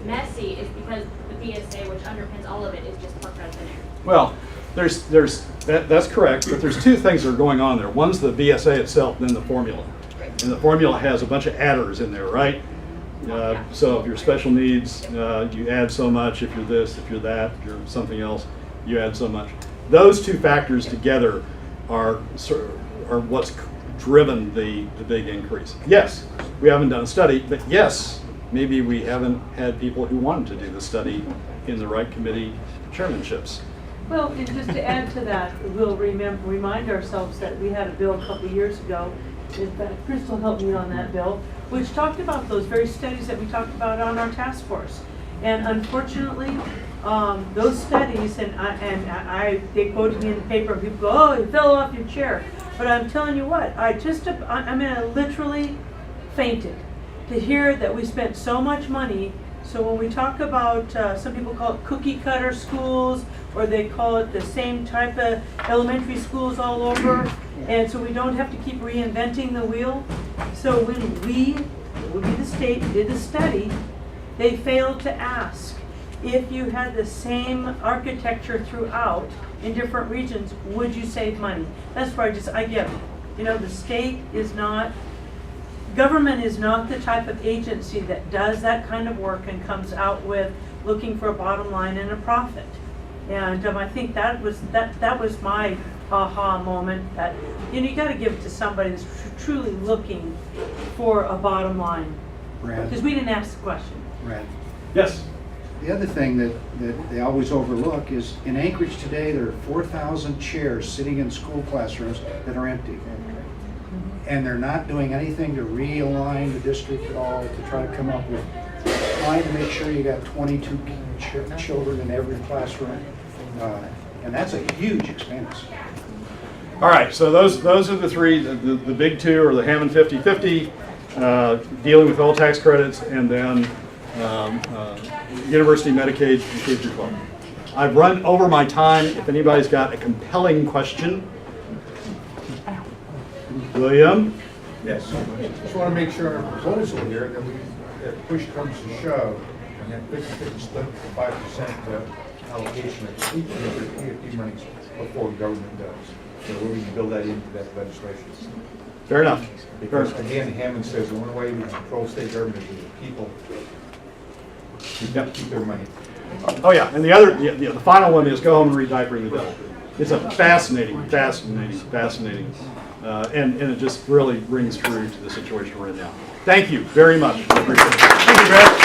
messy is because the BSA, which underpins all of it, is just plucked out of thin air. Well, that's correct, but there's two things that are going on there. One's the BSA itself, then the formula. And the formula has a bunch of adders in there, right? So if you're special needs, you add so much. If you're this, if you're that, if you're something else, you add so much. Those two factors together are what's driven the big increase. Yes, we haven't done a study, but yes, maybe we haven't had people who wanted to do the study in the right committee chairmanships. Well, and just to add to that, we'll remind ourselves that we had a bill a couple of years ago. In fact, Crystal helped me on that bill, which talked about those very studies that we talked about on our task force. And unfortunately, those studies, they quoted me in the paper, and people go, "Oh, you fell off your chair." But I'm telling you what, I literally fainted to hear that we spent so much money. So when we talk about, some people call it cookie cutter schools, or they call it the same type of elementary schools all over, and so we don't have to keep reinventing the wheel. So when the state did the study, they failed to ask if you had the same architecture throughout in different regions, would you save money? That's where I get it. The state is not, government is not the type of agency that does that kind of work and comes out with looking for a bottom line and a profit. And I think that was my aha moment, that you got to give it to somebody that's truly looking for a bottom line. Because we didn't ask the question. Brad. Yes. The other thing that they always overlook is in Anchorage today, there are 4,000 chairs sitting in school classrooms that are empty. And they're not doing anything to realign the district at all to try to come up with, trying to make sure you got 22 children in every classroom. And that's a huge expense. All right, so those are the three. The big two are the Hammond 50/50, dealing with all tax credits, and then University Medicaid K through 12. I've run over my time. If anybody's got a compelling question. William? Yes. Just want to make sure our proposal here that if push comes to shove, and that 50/50 split for 5% allocation of PFD money before government does. you know, where we can build that into that legislation. Fair enough. Because again, Hammond says the only way we can control state government is the people keep their money. Oh, yeah, and the other, the final one is go home and read Diapering the Devil. It's a fascinating, and it just really rings true to the situation we're in now. Thank you very much. I appreciate it. Thank you, Brad.